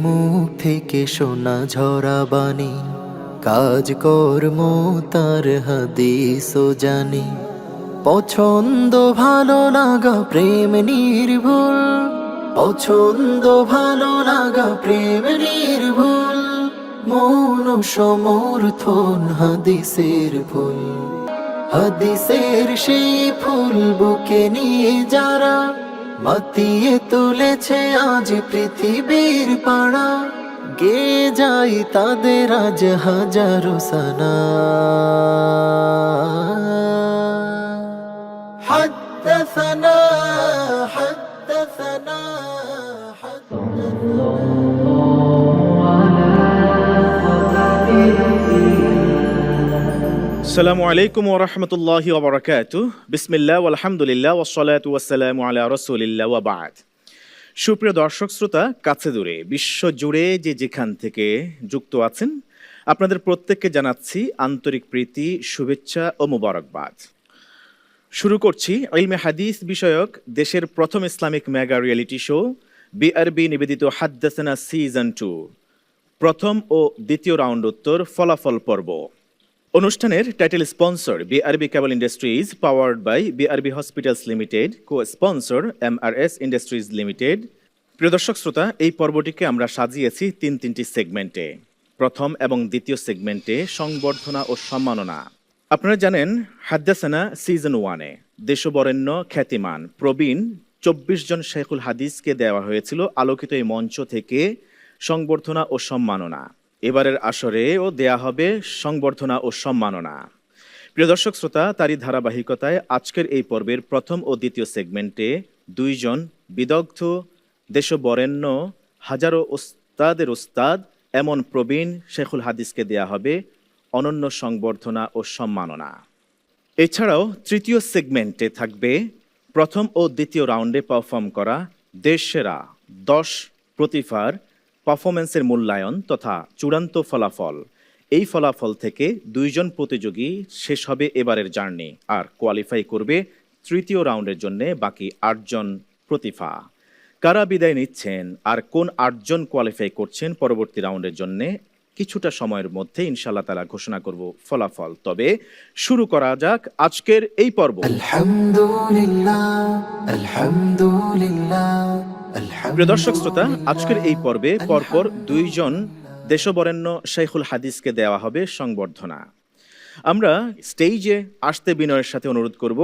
মুখ থেকে শোনা ঝরা বাণী, কাজ কর্ম তার হাদিস ও জানি। পছন্দ ভালো লাগা প্রেম নির্ভুল, পছন্দ ভালো লাগা প্রেম নির্ভুল। মন সমর্থন হাদিসের ফুল, হাদিসের সেই ফুল বুকে নিয়ে যারা মাতিয়ে তুলেছে আজ পৃথিবীর পাড়া। গে যাই তাদের আজ হাজারো সানা। حدثنا حدثنا আসসালামু আলাইকুম ওয়া রাহমাতুল্লাহি ওয়া বারাকাতুহু। বিসমিল্লাহ ওয়ালহামদুলিল্লাহ ওয়াসসালাতু ওয়াসসালামু আলা রাসূলিল্লাহ ওয়া বা'দ। সুপ্রিয় দর্শক শ্রোতা, কাছে দূরে বিশ্ব জুড়ে যে যেখান থেকে যুক্ত আছেন, আপনাদের প্রত্যেককে জানাচ্ছি আন্তরিক প্রীতি, শুভেচ্ছা ও মোবারকবাদ। শুরু করছি ইলমে হাদিস বিষয়ক দেশের প্রথম Islamic mega reality show BRB নিবেদিত হাদ্দাসানা সিজন 2 প্রথম ও দ্বিতীয় রাউন্ড উত্তর ফলাফল পর্ব। অনুষ্ঠানের title sponsor BRB cable industries, powered by BRB hospitals limited, co sponsor MRS industries limited. প্রিয় দর্শক শ্রোতা, এই পর্বটিকে আমরা সাজিয়েছি তিনটি সেগমেন্টে। প্রথম এবং দ্বিতীয় সেগমেন্টে সংবর্ধনা ও সম্মাননা। আপনারা জানেন হাদ্দাসানা সিজন 1-এ দেশবরেণ্য খ্যাতিমান প্রবীণ 24 জন শেখুল হাদিসকে দেওয়া হয়েছিল আলোকিত এই মঞ্চ থেকে সংবর্ধনা ও সম্মাননা। এবারের আসরেও দেয়া হবে সংবর্ধনা ও সম্মাননা। প্রিয় দর্শক শ্রোতা, তারই ধারাবাহিকতায় আজকের এই পর্বের প্রথম ও দ্বিতীয় সেগমেন্টে 2 জন বিদগ্ধ দেশবরেণ্য হাজারো ওস্তাদের ওস্তাদ এমন প্রবীণ শেখুল হাদিসকে দেয়া হবে অনন্য সংবর্ধনা ও সম্মাননা। এছাড়াও তৃতীয় সেগমেন্টে থাকবে প্রথম ও দ্বিতীয় রাউন্ডে পারফর্ম করা দেশসেরা 10 প্রতিভার পারফরমেন্সের মূল্যায়ন তথা চূড়ান্ত ফলাফল। এই ফলাফল থেকে 2 জন প্রতিযোগী শেষ হবে এবারের জার্নি, আর কোয়ালিফাই করবে তৃতীয় রাউন্ডের জন্য বাকি 8 জন প্রতিভা। কারা বিদায় নিচ্ছেন আর কোন 8 জন কোয়ালিফাই করছেন পরবর্তী রাউন্ডের জন্য কিছুটা সময়ের মধ্যে ইনশাআল্লাহ তাআলা ঘোষণা করব ফলাফল। তবে শুরু করা যাক আজকের এই পর্ব। আলহামদুলিল্লাহ আলহামদুলিল্লাহ। প্রিয় দর্শক শ্রোতা, আজকের এই পর্বে পরপর 2 জন দেশবরেণ্য শেখুল হাদিসকে দেওয়া হবে সংবর্ধনা। আমরা স্টেজে আসতে বিনয়ের সাথে অনুরোধ করব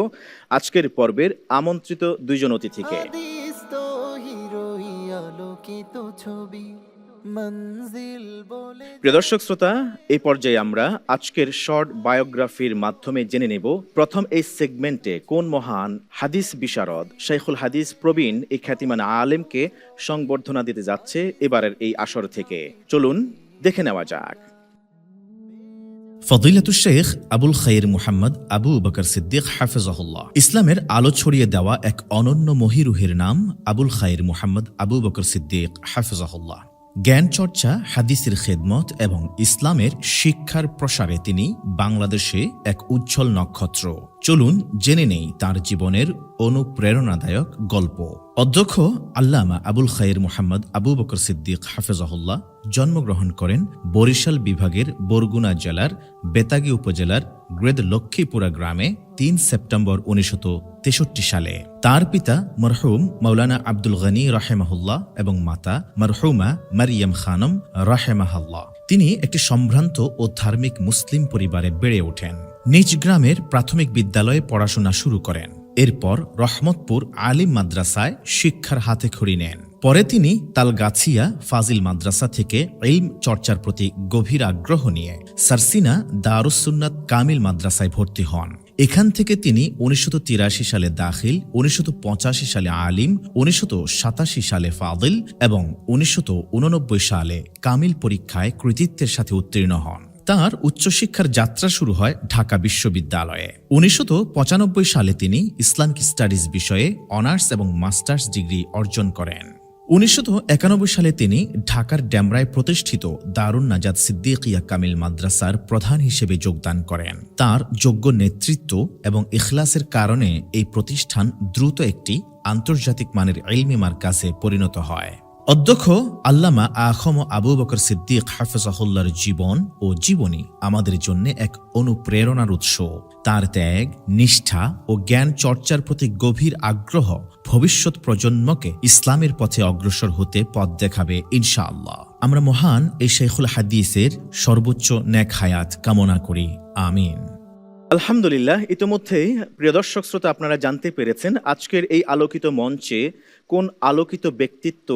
আজকের পর্বের আমন্ত্রিত 2 জন অতিথিকে। হাদিস তো হিরোই আলোকিত ছবি, মঞ্জিল বলে। প্রিয় দর্শক শ্রোতা, এই পর্যায়ে আমরা আজকের শর্ট বায়োগ্রাফির মাধ্যমে জেনে নেব প্রথম এই সেগমেন্টে কোন মহান হাদিস বিশারদ শেখুল হাদিস প্রবীণ এই খ্যাতিমান আলেমকে সংবর্ধনা দিতে যাচ্ছে এবারের এই আসর থেকে। চলুন দেখে নেওয়া যাক। ফদিলাতুশ শেখ আবুল খাইর মুহাম্মদ আবু বকর সিদ্দিক হাফিজাহুল্লাহ। ইসলামের আলো ছড়িয়ে দেওয়া এক অনন্য মহিরুহের নাম আবুল খাইর মুহাম্মদ আবু বকর সিদ্দিক হাফিজাহুল্লাহ। জ্ঞান চর্চা, হাদিসের খেদমত এবং ইসলামের শিক্ষার প্রসারে তিনি বাংলাদেশে এক উজ্জ্বল নক্ষত্র। চলুন জেনে নেই তার জীবনের অনুপ্রেরণাদায়ক গল্প। অধ্যক্ষ আল্লামা আবুল খাইর মুহাম্মদ আবু বকর সিদ্দিক হাফিজাহুল্লাহ জন্মগ্রহণ করেন বরিশাল বিভাগের বরগুনা জেলার বেতাগী উপজেলার গ্রেদ লক্ষ্মীপুরা গ্রামে 3 সেপ্টেম্বর 1963 সালে। তার পিতা মরহুম মাওলানা আব্দুল গনি রাহেমাহুল্লাহ এবং মাতা মরহুমা মারিয়াম খানম রাহেমাহাল্লাহ। তিনি একটি সম্ভ্রান্ত ও ধার্মিক মুসলিম পরিবারে বেড়ে ওঠেন। নিজ গ্রামের প্রাথমিক বিদ্যালয়ে পড়াশোনা শুরু করেন। এরপর রহমতপুর আলিম মাদ্রাসায় শিক্ষার হাতেখড়ি নেন। পরে তিনি তালগাছিয়া ফাজিল মাদ্রাসা থেকে ইলম চর্চার প্রতি গভীর আগ্রহ নিয়ে সারসিনা দারুস সুন্নাত কামিল মাদ্রাসায় ভর্তি হন। এখান থেকে তিনি 1983 সালে দাখিল, 1985 সালে আলিম, 1987 সালে ফাদিল এবং 1989 সালে কামিল পরীক্ষায় কৃতিত্বের সাথে উত্তীর্ণ হন। তার উচ্চশিক্ষার যাত্রা শুরু হয় ঢাকা বিশ্ববিদ্যালয়ে। 1995 সালে তিনি ইসলামিক স্টাডিজ বিষয়ে অনার্স এবং মাস্টার্স ডিগ্রি অর্জন করেন। 1991 সালে তিনি ঢাকার ডেমরায় প্রতিষ্ঠিত দারুন নাজাত সিদ্দিকিয়া কামিল মাদ্রাসার প্রধান হিসেবে যোগদান করেন। তার যোগ্য নেতৃত্ব এবং ইখলাসের কারণে এই প্রতিষ্ঠান দ্রুত একটি আন্তর্জাতিক মানের ইলমি মারকাজে পরিণত হয়। অধ্যক্ষ আল্লামা আখম আবু বকর সিদ্দিক হাফেজাহুল্লাহর জীবন ও জীবনী আমাদের জন্য এক অনুপ্রেরণার উৎস। তার ত্যাগ, নিষ্ঠা ও জ্ঞান চর্চার প্রতি গভীর আগ্রহ ভবিষ্যৎ প্রজন্মকে ইসলামের পথে অগ্রসর হতে পথ দেখাবে ইনশাআল্লাহ। আমরা মহান এই শেখুল হাদিসের সর্বোচ্চ নেক হায়াত কামনা করি, আমিন। আলহামদুলিল্লাহ, ইতোমধ্যেই প্রিয় দর্শক শ্রোতা আপনারা জানতে পেরেছেন আজকের এই আলোকিত মঞ্চে কোন আলোকিত ব্যক্তিত্ব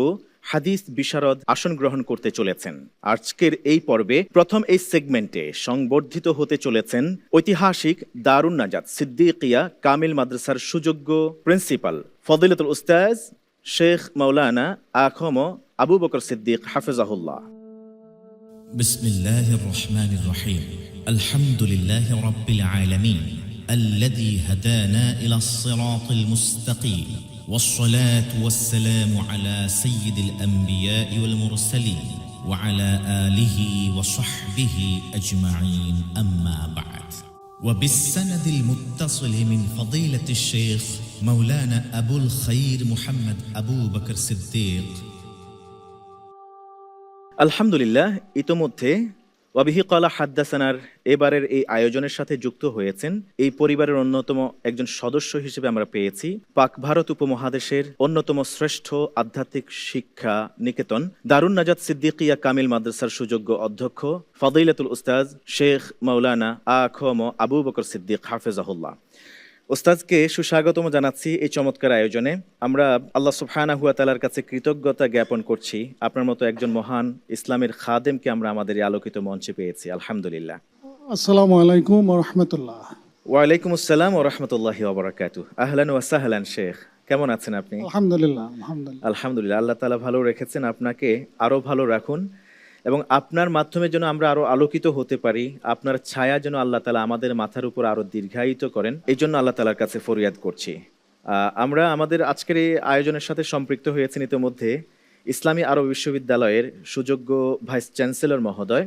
হাদিস বিশারদ আসন গ্রহণ করতে চলেছেন। আজকের এই পর্বে প্রথম এই সেগমেন্টে সংবর্ধিত হতে চলেছেন ঐতিহাসিক দারুন নাজাত সিদ্দিকিয়া কামিল মাদ্রাসার সুযোগ্য প্রিন্সিপাল ফদিলতুল উস্তাজ শেখ মাওলানা আখম আবু বকর সিদ্দিক হাফেজাহুল্লাহ। بسم الله الرحمن الرحيم. الحمد لله رب العالمين الذي هدانا إلى الصراط المستقيم، والصلاة والسلام على سيد الأنبياء والمرسلين وعلى آله وصحبه أجمعين، أما بعد. وبالسند المتصل من فضيلة الشيخ مولانا أبو الخير محمد أبو بكر الصديق. আলহামদুলিল্লাহ, ইতোমধ্যে ওয়াবিহি ক্বালা হাদ্দাসানার এবারের এই আয়োজনের সাথে যুক্ত হয়েছেন এই পরিবারের অন্যতম একজন সদস্য হিসেবে আমরা পেয়েছি পাক ভারত উপমহাদেশের অন্যতম শ্রেষ্ঠ আধ্যাত্মিক শিক্ষা নিকেতন দারুন নাজাত সিদ্দিকিয়া কামিল মাদ্রাসার সুযোগ্য অধ্যক্ষ ফদিলাতুল উস্তাজ শেখ মাওলানা আখম আবু বকর সিদ্দিক হাফেজাহুল্লাহ। ওস্তাদকে সুস্বাগতম জানাচ্ছি এই চমৎকার আয়োজনে। আমরা আল্লাহ সুবহানাহু ওয়া তাআলার কাছে কৃতজ্ঞতা জ্ঞাপন করছি আপনার মতো একজন মহান ইসলামের খাদেমকে আমরা আমাদের এই আলোকিত মঞ্চে পেয়েছি, আলহামদুলিল্লাহ। আসসালামু আলাইকুম ওয়া রাহমাতুল্লাহ। ওয়ালাইকুম আসসালাম ওয়া রাহমাতুল্লাহি ওয়া বারাকাতুহু। আহলান ওয়া সাহলান শেখ, কেমন আছেন আপনি? আলহামদুলিল্লাহ। আলহামদুলিল্লাহ, আল্লাহ তাআলা ভালো রেখেছেন, আপনাকে আরো ভালো রাখুন এবং আপনার মাধ্যমে যেন আমরা আরো আলোকিত হতে পারি, আপনার ছায়া যেন আল্লাহ তাআলা আমাদের মাথার উপর আরো দীর্ঘায়িত করেন, এই জন্য আল্লাহ তাআলার কাছে ফরিয়াদ করছি। আমরা আমাদের আজকের এই আয়োজনের সাথে সম্পৃক্ত হয়েছেন ইতিমধ্যে ইসলামী আরব বিশ্ববিদ্যালয়ের সুযোগ্য ভাইস চ্যান্সেলর মহোদয়,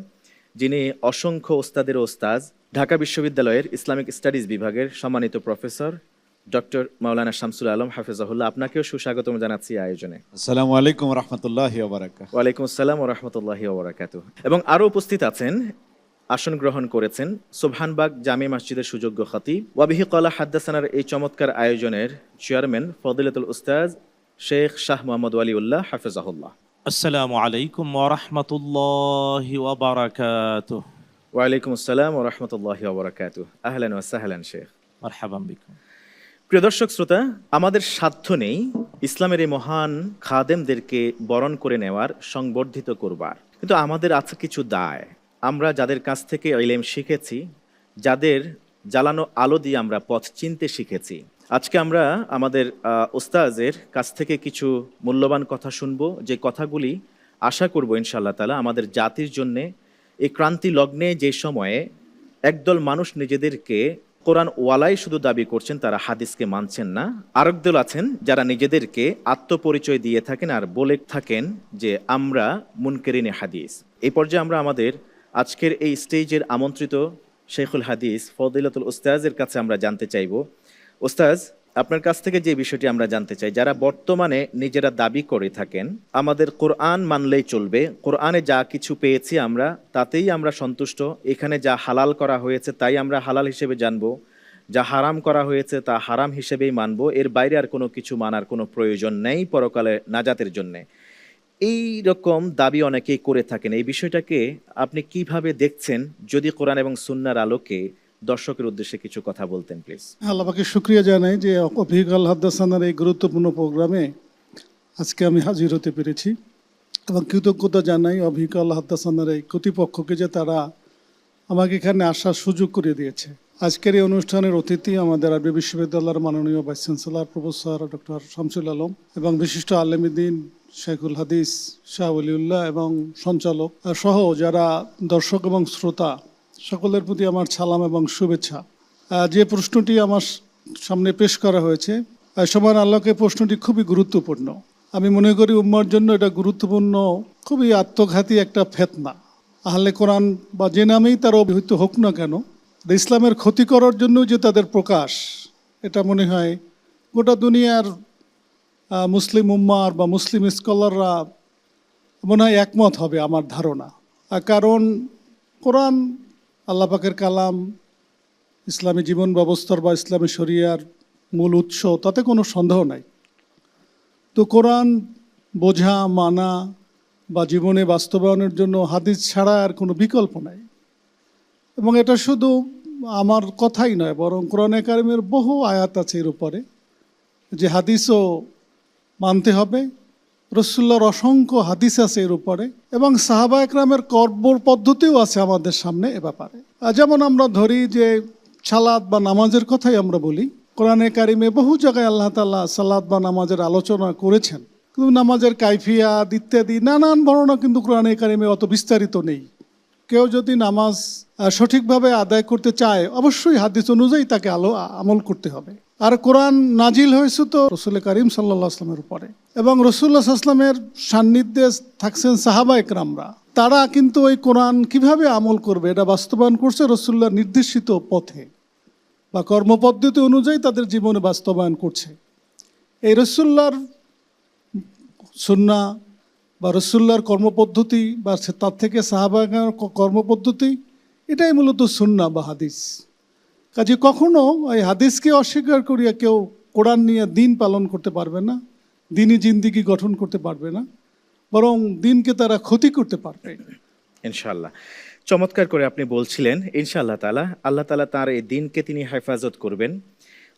যিনি অসংখ্য ওস্তাদের ওস্তাজ, ঢাকা বিশ্ববিদ্যালয়ের ইসলামিক স্টাডিজ বিভাগের সম্মানিত প্রফেসর ডক্টর মাওলানা শামসুল আলম হাফেজাহুল্লাহ। আপনাকেও সুস্বাগতম জানাচ্ছি আয়োজনে। আসসালামু আলাইকুম ওয়া রাহমাতুল্লাহি ওয়া বারাকাতুহু। ওয়ালাইকুম আসসালাম ওয়া রাহমাতুল্লাহি ওয়া বারাকাতুহু। এবং আরো উপস্থিত আছেন, আসন গ্রহণ করেছেন সুবহানবাগ জামি মসজিদের সুযোগ্য খতিব ওয়াবিহি ক্বালা হাদ্দাসানার এই চমৎকার আয়োজনের চেয়ারম্যান ফদিলাতুল উস্তাজ শেখ শাহ মোহাম্মদ ওয়ালিউল্লাহ হাফেজাহুল্লাহ। আসসালামু আলাইকুম ওয়া রাহমাতুল্লাহি ওয়া বারাকাতুহু। ওয়ালাইকুম আসসালাম ওয়া রাহমাতুল্লাহি ওয়া বারাকাতুহু। আহলান ওয়া সাহলান শেখ, মারহাবান বিকুম। প্রিয় দর্শক শ্রোতা, আমাদের সাধ্য নেই ইসলামের এই মহান খাদেমদেরকে বরণ করে নেওয়ার, সংবর্ধিত করবার, কিন্তু আমাদের আছে কিছু দায়। আমরা যাদের কাছ থেকে ইলম শিখেছি, যাদের জ্বালানো আলো দিয়ে আমরা পথ চিনতে শিখেছি, আজকে আমরা আমাদের ওস্তাজের কাছ থেকে কিছু মূল্যবান কথা শুনবো, যে কথাগুলি আশা করব ইনশাআল্লাহ তাআলা আমাদের জাতির জন্যে এই ক্রান্তি লগ্নে, যে সময়ে একদল মানুষ নিজেদেরকে কোরআন ওয়ালাই শুধু দাবি করছেন, তারা হাদিসকে মানছেন না। আরেক দল আছেন যারা নিজেদেরকে আত্মপরিচয় দিয়ে থাকেন আর বলে থাকেন যে আমরা মুনকেরিনে হাদিস। এই পর্যায়ে আমরা আমাদের আজকের এই স্টেজের আমন্ত্রিত শেখুল হাদিস ফদিলাতুল উস্তাজের কাছে আমরা জানতে চাইব, ওস্তাজ আপনার কাছ থেকে যে বিষয়টি আমরা জানতে চাই, যারা বর্তমানে নিজেরা দাবি করে থাকেন আমাদের কোরআন মানলেই চলবে, কোরআনে যা কিছু পেয়েছি আমরা তাতেই আমরা সন্তুষ্ট, এখানে যা হালাল করা হয়েছে তাই আমরা হালাল হিসেবে জানবো, যা হারাম করা হয়েছে তা হারাম হিসেবেই মানবো, এর বাইরে আর কোনো কিছু মানার কোনো প্রয়োজন নেই পরকালে নাজাতের জন্যে, এই রকম দাবি অনেকেই করে থাকেন। এই বিষয়টাকে আপনি কিভাবে দেখছেন? যদি কোরআন এবং সুন্নাহর আলোকে দর্শকের উদ্দেশ্যে কিছু কথা বলতেন প্লিজ। আল্লাহকে শুকরিয়া জানাই যে অভিজ্ঞাল হাদ্দাসানার এই গুরুত্বপূর্ণ প্রোগ্রামে আজকে আমি হাজির হতে পেরেছি, এবং কৃতজ্ঞতা জানাই অভিজ্ঞাল হাদ্দাসানার এই কর্তৃপক্ষকে যে তারা আমাকে এখানে আসার সুযোগ করে দিয়েছে। আজকের এই অনুষ্ঠানের অতিথি আমাদের আরবি বিশ্ববিদ্যালয়ের মাননীয় vice chancellor professor doctor Shamsul Alam এবং বিশিষ্ট আলেমুদ্দিন শেখুল হাদিস শাহ ওয়ালিউল্লাহ এবং সঞ্চালক সহ যারা দর্শক এবং শ্রোতা, সকলের প্রতি আমার সালাম এবং শুভেচ্ছা। যে প্রশ্নটি আমার সামনে পেশ করা হয়েছে, সময়ের আলোকে প্রশ্নটি খুবই গুরুত্বপূর্ণ। আমি মনে করি উম্মার জন্য এটা গুরুত্বপূর্ণ, খুবই আত্মঘাতী একটা ফেতনা। আহলে কোরআন বা যে নামেই তারা অভিহিত হোক না কেন, ইসলামের ক্ষতি করার জন্য যে তাদের প্রকাশ, এটা মনে হয় গোটা দুনিয়ার মুসলিম উম্মার বা মুসলিম স্কলাররা মনে হয় একমত হবে আমার ধারণা। কারণ কোরআন আল্লাহ পাকের কালাম, ইসলামী জীবন ব্যবস্থার বা ইসলামী শরিয়ার মূল উৎস, তাতে কোনো সন্দেহ নাই। তো কোরআন বোঝা, মানা বা জীবনে বাস্তবায়নের জন্য হাদিস ছাড়া আর কোনো বিকল্প নাই। এবং এটা শুধু আমার কথাই নয়, বরং কোরআনে কারিমের বহু আয়াত আছে এর উপরে যে হাদিসও মানতে হবে। রসুল্লাহর অসংখ্য হাদিস আছে এর উপরে, এবং সাহাবা একরামের কর্ম পদ্ধতিও আছে আমাদের সামনে এ ব্যাপারে। যেমন আমরা ধরি যে সালাত বা নামাজের কথাই আমরা বলি, কোরআনে কারিমে বহু জায়গায় আল্লাহ তাআলা সালাত বা নামাজের আলোচনা করেছেন, কিন্তু নামাজের কাইফিয়াত ইত্যাদি নানান বর্ণনা কিন্তু কোরআনে কারিমে অত বিস্তারিত নেই। কেউ যদি নামাজ সঠিকভাবে আদায় করতে চায়, অবশ্যই হাদিস অনুযায়ী তাকে আমল করতে হবে। আর কোরআন নাজিল হয়েছে তো রসুল করিম সাল্লাল্লাহু আলাইহি ওয়াসাল্লামের উপরে, এবং রসুল্লাহ সাল্লামের সান্নিধ্যে থাকছেন সাহাবা একরামরা। তারা কিন্তু ওই কোরআন কিভাবে আমল করবে এটা বাস্তবায়ন করছে রসুল্লাহর নির্দেশিত পথে বা কর্মপদ্ধতি অনুযায়ী তাদের জীবনে বাস্তবায়ন করছে। এই রসুল্লাহর সুন্নাহ বা রসুল্লাহর কর্মপদ্ধতি বা তার থেকে সাহাবাগণের কর্মপদ্ধতি, এটাই মূলত সুন্নাহ বা হাদিস। কাজে কখনো এই হাদিসকে অস্বীকার করিয়া কেউ কোরআন নিয়ে দিন পালন করতে পারবে না, দিনই জিন্দিগি গঠন করতে পারবে না, বরং দিনকে তারা ক্ষতি করতে পারবে। ইনশাআল্লাহ, চমৎকার করে আপনি বলছিলেন। ইনশাআল্লাহ তাআলা, আল্লাহ তাআলা তার এই দিনকে তিনি হেফাজত করবেন।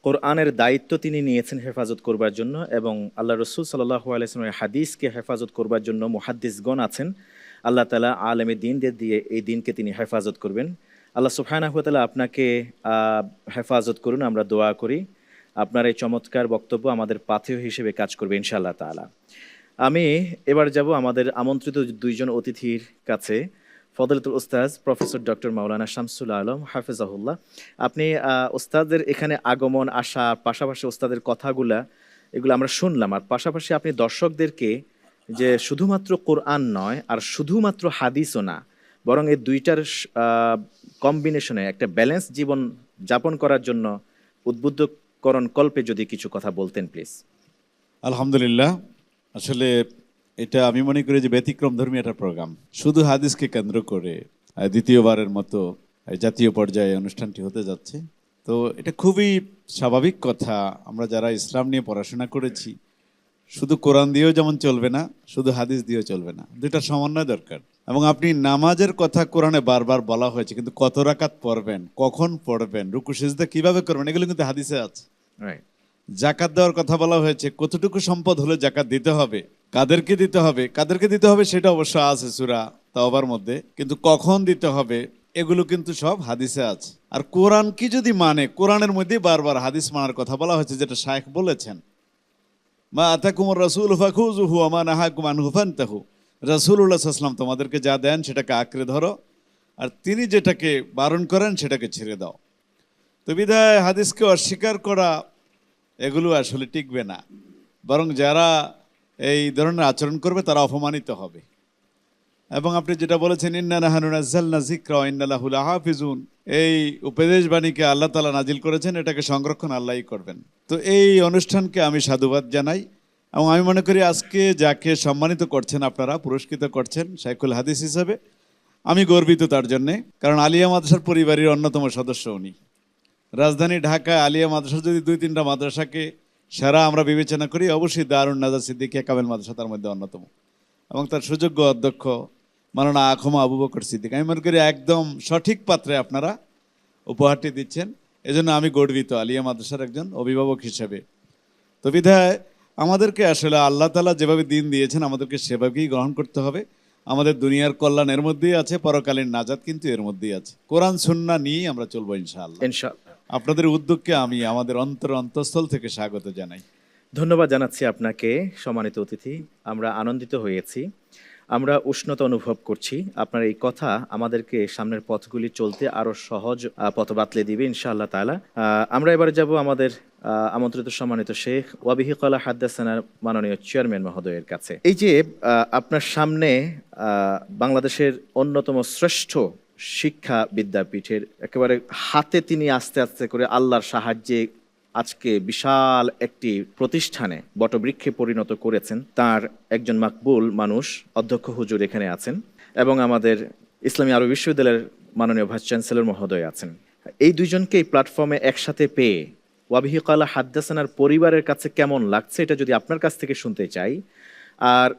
কোরআনের দায়িত্ব তিনি নিয়েছেন হেফাজত করবার জন্য, এবং আল্লাহ রসুল সাল্লাল্লাহু আলাইহি ওয়াসাল্লামের হাদিসকে হেফাজত করবার জন্য মুহাদ্দিসগণ আছেন। আল্লাহ তাআলা আলেমে দ্বীনদের দিয়ে এই দিনকে তিনি হেফাজত করবেন। আল্লাহ সুবহানাহু ওয়া তাআলা আপনাকে হেফাজত করুন, আমরা দোয়া করি। আপনার এই চমৎকার বক্তব্য আমাদের পাথেয় হিসেবে কাজ করবে ইনশাআল্লাহ তাআলা। আমি এবার যাব আমাদের আমন্ত্রিত দুইজন অতিথির কাছে। ফজলতুল উস্তাজ প্রফেসর ডক্টর মাওলানা শামসুল আলম হাফেজাহুল্লাহ, আপনি ওস্তাদের এখানে আগমন, আসা, পাশাপাশি ওস্তাদের কথাগুলা এগুলো আমরা শুনলাম, আর পাশাপাশি আপনি দর্শকদেরকে যে শুধুমাত্র কোরআন নয় আর শুধুমাত্র হাদিসও না, বরং এই দুইটার কম্বিনেশনে একটা ব্যালেন্স জীবন যাপন করার জন্য উদ্বুদ্ধকরণ কল্পে যদি কিছু কথা বলতেন প্লিজ। আলহামদুলিল্লাহ, আসলে এটা আমি মনে করি যে ব্যতিক্রম ধর্মী একটা প্রোগ্রাম। শুধু হাদিসকে কেন্দ্র করে দ্বিতীয়বারের মতো জাতীয় পর্যায়ে অনুষ্ঠানটি হতে যাচ্ছে। তো এটা খুবই স্বাভাবিক কথা। আমরা যারা ইসলাম নিয়ে পড়াশোনা করেছি, শুধু কোরআন দিয়েও যেমন চলবে না, শুধু হাদিস দিয়েও চলবে না, দুইটার সমন্বয় দরকার। এবং আপনি নামাজের কথা কোরআনে বারবার বলা হয়েছে, কিন্তু কত রাকাত পড়বেন, কখন পড়বেন, রুকু সিজদা কিভাবে করবেন, এগুলো কিন্তু হাদিসে আছে। জাকাত দেওয়ার কথা বলা হয়েছে, কতটুকু সম্পদ হলে জাকাত দিতে হবে, কাদেরকে দিতে হবে সেটা অবশ্য আছে সূরা তাওবার মধ্যে, কিন্তু কখন দিতে হবে এগুলো কিন্তু সব হাদিসে আছে। আর কোরআন কি যদি মানে, কোরআনের মধ্যে বারবার হাদিস মানার কথা বলা হয়েছে, যেটা শায়েখ বলেছেন, মা আতাকুমুর রাসূল ফাখুযুহু ওয়া মা নাহাকুম আনহু ফান্তাহু। রাসূলুল্লাহ সাল্লাল্লাহু আলাইহি ওয়াসাল্লাম তোমাদেরকে যা দেন সেটাকে আঁকড়ে ধরো, আর তিনি যেটাকে বারণ করেন সেটাকে ছেড়ে দাও। তো বিধায় হাদিসকে অস্বীকার করা এগুলো আসলে টিকবে না, বরং যারা এই ধরনের আচরণ করবে তারা অপমানিত হবে। এবং আপনি যেটা বলেছেন, ইন্না নাহনু নাযালনা যিকরা ওয়া ইন্না লাহু লাহাফিজুন, এই উপদেশ বাণীকে আল্লাহ তাআলা নাজিল করেছেন, এটাকে সংরক্ষণ আল্লাহই করবেন। তো এই অনুষ্ঠানকে আমি সাধুবাদ জানাই, এবং আমি মনে করি আজকে যাকে সম্মানিত করছেন, আপনারা পুরস্কৃত করছেন শাইখুল হাদিস হিসাবে, আমি গর্বিত তার জন্যে। কারণ আলিয়া মাদ্রাসার পরিবারের অন্যতম সদস্য উনি। রাজধানী ঢাকায় আলিয়া মাদ্রাসার যদি 2-3টা মাদ্রাসাকে সেরা আমরা বিবেচনা করি, অবশ্যই দারুন নাজার সিদ্দিকিয়া কামেল মাদ্রাসা তার মধ্যে অন্যতম, এবং তার সুযোগ্য অধ্যক্ষ মাওলানা আখমা আবু বকর সিদ্দিক। আমি মনে করি একদম সঠিক পাত্রে আপনারা উপহারটি দিচ্ছেন, এজন্য আমি গর্বিত আলিয়া মাদ্রাসার একজন অভিভাবক হিসেবে। তো বিধায় আমাদেরকে আসলে আল্লাহ তাআলা যেভাবে দিন দিয়েছেন, আমাদেরকে সেভাবেই গ্রহণ করতে হবে। আমাদের দুনিয়ার কল্যাণ এর মধ্যেই আছে, পরকালীন নাজাত কিন্তু এর মধ্যেই আছে। কোরআন সুন্নাহ নিয়েই আমরা চলবো ইনশাআল্লাহ। আপনাদের উদ্যোগকে আমি আমাদের অন্তঃস্থল থেকে স্বাগত জানাই। ধন্যবাদ জানাচ্ছি আপনাকে সম্মানিত অতিথি। আমরা আনন্দিত হয়েছি, আমরা উষ্ণতা অনুভব করছি। আপনার এই কথা আমাদেরকে সামনের পথগুলি চলতে আরো সহজ পথ বাতলে দিবে ইনশাআল্লাহ তাআলা। আমরা এবারে যাব আমাদের আমন্ত্রিত সম্মানিত শেখ ওয়াবিহি ক্বালা হাদাসানার মাননীয় চেয়ারম্যান মহোদয়ের কাছে। এই যে আপনার সামনে বাংলাদেশের অন্যতম শ্রেষ্ঠ শিক্ষা বিদ্যাপীঠের একেবারে হাতে তিনি আস্তে আস্তে করে আল্লাহর সাহায্যে আজকে বিশাল একটি প্রতিষ্ঠানে বটবৃক্ষে পরিণত করেছেন। তার একজন মাকবুল মানুষ অধ্যক্ষ হুজুর এখানে আছেন এবং আমাদের ইসলামী আরবি বিশ্ববিদ্যালয়ের মাননীয় ভাইস চ্যান্সেলর মহোদয় আছেন। এই দুইজনকে এই প্ল্যাটফর্মে একসাথে পেয়ে ওয়াবিহি কালা হাদ্দাসানার পরিবারের কাছে কেমন লাগছে এটা যদি আপনার কাছ থেকে শুনতে চাই। আর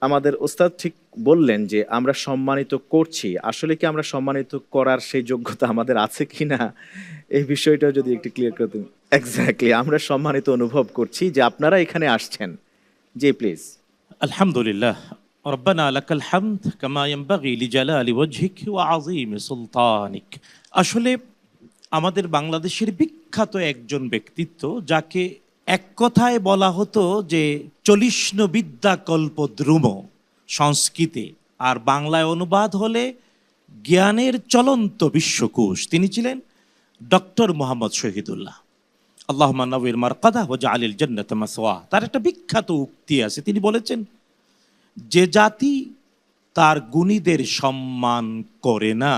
আমাদের ওস্তাদ ঠিক বললেন যে আমরা সম্মানিত করছি, আসলে কি আমরা সম্মানিত করার সেই যোগ্যতা আমাদের আছে কিনা এই বিষয়টা যদি একটু ক্লিয়ার করতে। এক্স্যাক্টলি, আমরা সম্মানিত অনুভব করছি যে আপনারা এখানে আসছেন। জি প্লিজ। আলহামদুলিল্লাহ রব্বানা লাকাল হামদ কামা ইয়ানবাগি লিজালালি ওয়াজহিক ওয়া আযীমি সুলতানিক। আসলে আমাদের বাংলাদেশের বিখ্যাত একজন ব্যক্তিত্ব, যাকে এক কথায় বলা হতো যে চলিষ্ণ বিদ্যা কল্পদ্রুম সংস্কৃতে, আর বাংলায় অনুবাদ হলে জ্ঞানের চলন্ত বিশ্বকোষ, তিনি ছিলেন ডক্টর মোহাম্মদ শহীদুল্লাহ। আল্লাহুম্মা নাওয়ির মারকাদা ওয়া জাআলিল জান্নাতা মাসওয়া। তার একটা বিখ্যাত উক্তি আছে, তিনি বলেছেন, যে জাতি তার গুণীদের সম্মান করে না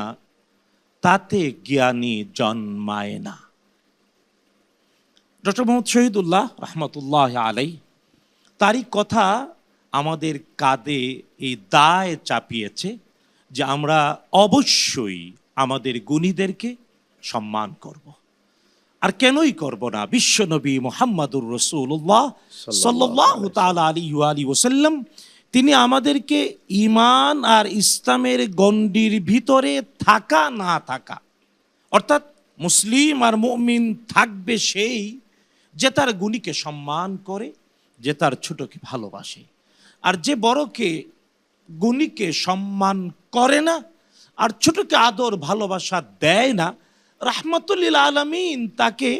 তাতে জ্ঞানী জন্মায় না। ডক্টর মোহাম্মদ শহীদুল্লাহ রহমতুল্লাহ আলাই, তারই কথা আমাদের কাঁধে এই দায় চাপিয়েছে যে আমরা অবশ্যই আমাদের গুণীদেরকে সম্মান করব। আর কেনই করব না? বিশ্বনবী মুহাম্মাদুর রাসূলুল্লাহ সাল্লাল্লাহু তাআলা আলাইহি ওয়াসাল্লাম, তিনি আমাদেরকে ঈমান আর ইসলামের গণ্ডির ভিতরে থাকা না থাকা, অর্থাৎ মুসলিম আর মুমিন থাকবে সেই যে তার গুণীকে সম্মান করে, যে তার ছোটকে ভালোবাসে। আর যে বড়কে গুণীকে সম্মান করে না আর ছোটকে আদর ভালোবাসা দেয় না, রাহমাতুল লিল আলামিন তাকে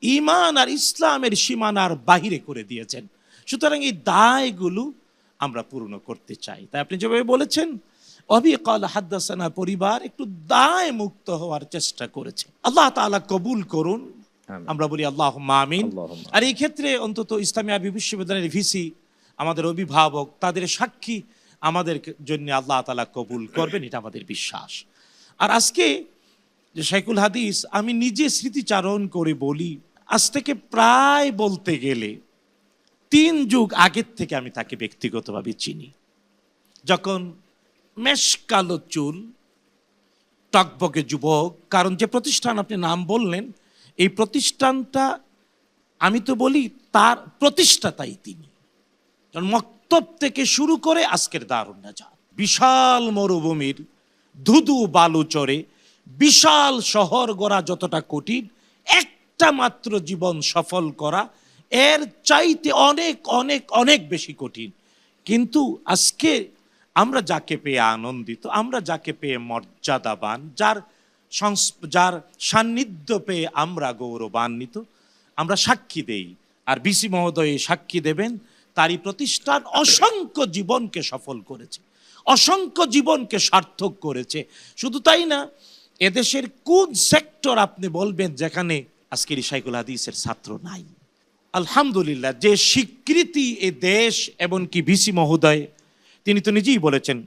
ঈমান আর ইসলামের সীমানার বাহিরে করে দিয়েছেন। সুতরাং এই দায়গুলো আমরা পূর্ণ করতে চাই। তাই আপনি যেভাবে বলেছেন, ওয়াবিহি কালা হাদ্দাসানা পরিবার একটু দায় মুক্ত হওয়ার চেষ্টা করেছে। আল্লাহ তাআলা কবুল করুন, আমরা বলি আল্লাহুম্মা আমিন। আর এই ক্ষেত্রে অন্তত ইসলামী আরবি বিশ্ববিদ্যালয়ের ভিসি, আমাদের অভিভাবক, তাদের সাক্ষী আমাদের জন্য আল্লাহ তাআলা কবুল করবেন, এটা আমাদের বিশ্বাস। আর আজকে যে শাইখুল হাদিস, আমি নিজে স্মৃতিচারণ করে বলি, আজ থেকে প্রায় বলতে গেলে 3 যুগ আগের থেকে আমি তাকে ব্যক্তিগতভাবে চিনি। যখন মেশকালো চুল, টকবকে যুবক, কারণ যে প্রতিষ্ঠান আপনি নাম বললেন, এই প্রতিষ্ঠানটা আমি তো বলি তার প্রতিষ্ঠাতাই তিনি। মক্তব থেকে শুরু করে আজকের দারুন নাজাত, বিশাল মরুভূমির ধুধু বালু চরে বিশাল শহর গড়া যতটা কঠিন, একটা মাত্র জীবন সফল করা এর চাইতে অনেক অনেক অনেক বেশি কঠিন। কিন্তু আজকে আমরা যাকে পেয়ে আনন্দিত, আমরা যাকে পেয়ে মর্যাদাবান, যার সান্নিধ্য পেয়ে আমরা গৌরবান্বিত, আমরা সাক্ষী দেই। আর বিসি মহোদয় সাক্ষী দেবেন, তারই প্রতিষ্ঠান অসংখ্য জীবনকে সফল করেছে, অসংখ্য জীবনকে সার্থক করেছে। শুধু তাই না, এদেশের কোন সেক্টর আপনি বলবেন যেখানে আজকের শাইখুল হাদিসের ছাত্র নাই? আলহামদুলিল্লাহ, যে স্বীকৃতি এ দেশ এমনকি ভিসি মহোদয়, তিনি তো নিজেই বলেছেন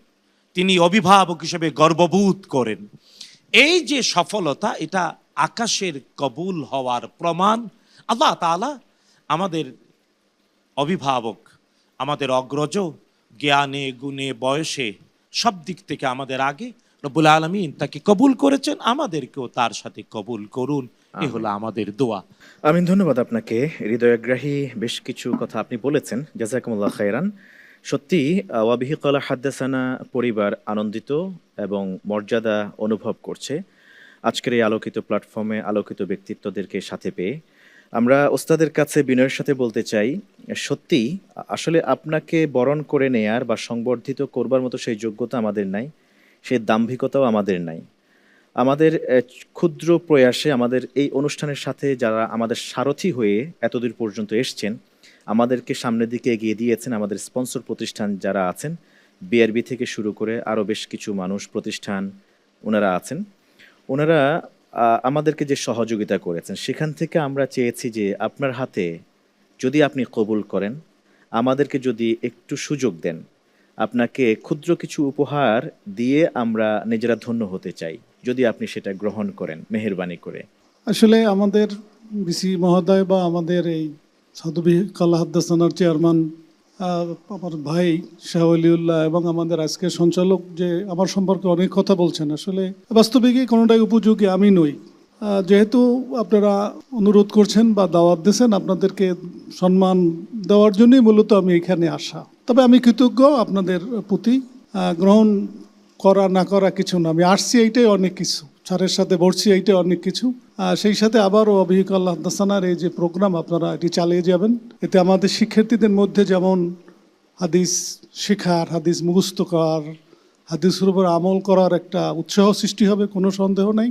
তিনি অভিভাবক হিসেবে গর্ববোধ করেন। এই যে সফলতা, এটা আকাশের কবুল হওয়ার প্রমাণ। আল্লাহ তাআলা আমাদের অভিভাবক, আমাদের অগ্রজ, জ্ঞানে গুণে বয়সে সব দিক থেকে আমাদের আগে, রব্বুল আলামিন তাকে কবুল করেছেন, আমাদেরকেও তার সাথে কবুল করুন, এ হলো আমাদের দোয়া। আমিন। ধন্যবাদ আপনাকে। হৃদয়গ্রাহী বেশ কিছু কথা আপনি বলেছেন, জাযাকুমুল্লাহ খায়রান। সত্যি ওয়াবিহি কালা হাদ্দাসানা পরিবার আনন্দিত এবং মর্যাদা অনুভব করছে আজকের এই আলোকিত প্ল্যাটফর্মে আলোকিত ব্যক্তিত্বদেরকে সাথে পেয়ে। আমরা ওস্তাদের কাছে বিনয়ের সাথে বলতে চাই, সত্যি আসলে আপনাকে বরণ করে নেয়ার বা সংবর্ধিত করবার মতো সেই যোগ্যতা আমাদের নাই, সেই দাম্ভিকতাও আমাদের নাই। আমাদের ক্ষুদ্র প্রয়াসে আমাদের এই অনুষ্ঠানের সাথে যারা আমাদের সারথি হয়ে এতদূর পর্যন্ত এসছেন, আমাদেরকে সামনের দিকে এগিয়ে দিয়েছেন আমাদের স্পন্সর প্রতিষ্ঠান যারা আছেন, বিআরবি থেকে শুরু করে আরও বেশ কিছু মানুষ, প্রতিষ্ঠান ওনারা আছেন, ওনারা আমাদেরকে যে সহযোগিতা করেছেন, সেখান থেকে আমরা চেয়েছি যে আপনার হাতে যদি আপনি কবুল করেন, আমাদেরকে যদি একটু সুযোগ দেন, আপনাকে ক্ষুদ্র কিছু উপহার দিয়ে আমরা নিজেরা ধন্য হতে চাই, যদি আপনি সেটা গ্রহণ করেন মেহেরবানি করে। আসলে আমাদের বিসি মহোদয় বা আমাদের এই সাধুবি কাল্লা হাদ্দাসানার চেয়ারম্যান আমার ভাই শাহ আলিউল্লাহ এবং আমাদের আজকের সঞ্চালক যে আমার সম্পর্কে অনেক কথা বলছেন, আসলে বাস্তবিকই কোনোটাই উপযোগী আমি নই। যেহেতু আপনারা অনুরোধ করছেন বা দাওয়াত দিয়েছেন, আপনাদেরকে সম্মান দেওয়ার জন্যই মূলত আমি এখানে আসা। তবে আমি কৃতজ্ঞ আপনাদের প্রতি। গ্রহণ করা না করা কিছু না, আমি আসছি এইটাই অনেক কিছু, স্যারের সাথে বসছি এইটাই অনেক কিছু। সেই সাথে আবারও অবিহিক আল্লাহ হাদ্দাসানার এই যে প্রোগ্রাম আপনারা এটি চালিয়ে যাবেন, এতে আমাদের শিক্ষার্থীদের মধ্যে যেমন হাদিস শেখার, হাদিস মুখস্থ করার, হাদিসের উপর আমল করার একটা উৎসাহ সৃষ্টি হবে, কোনো সন্দেহ নাই।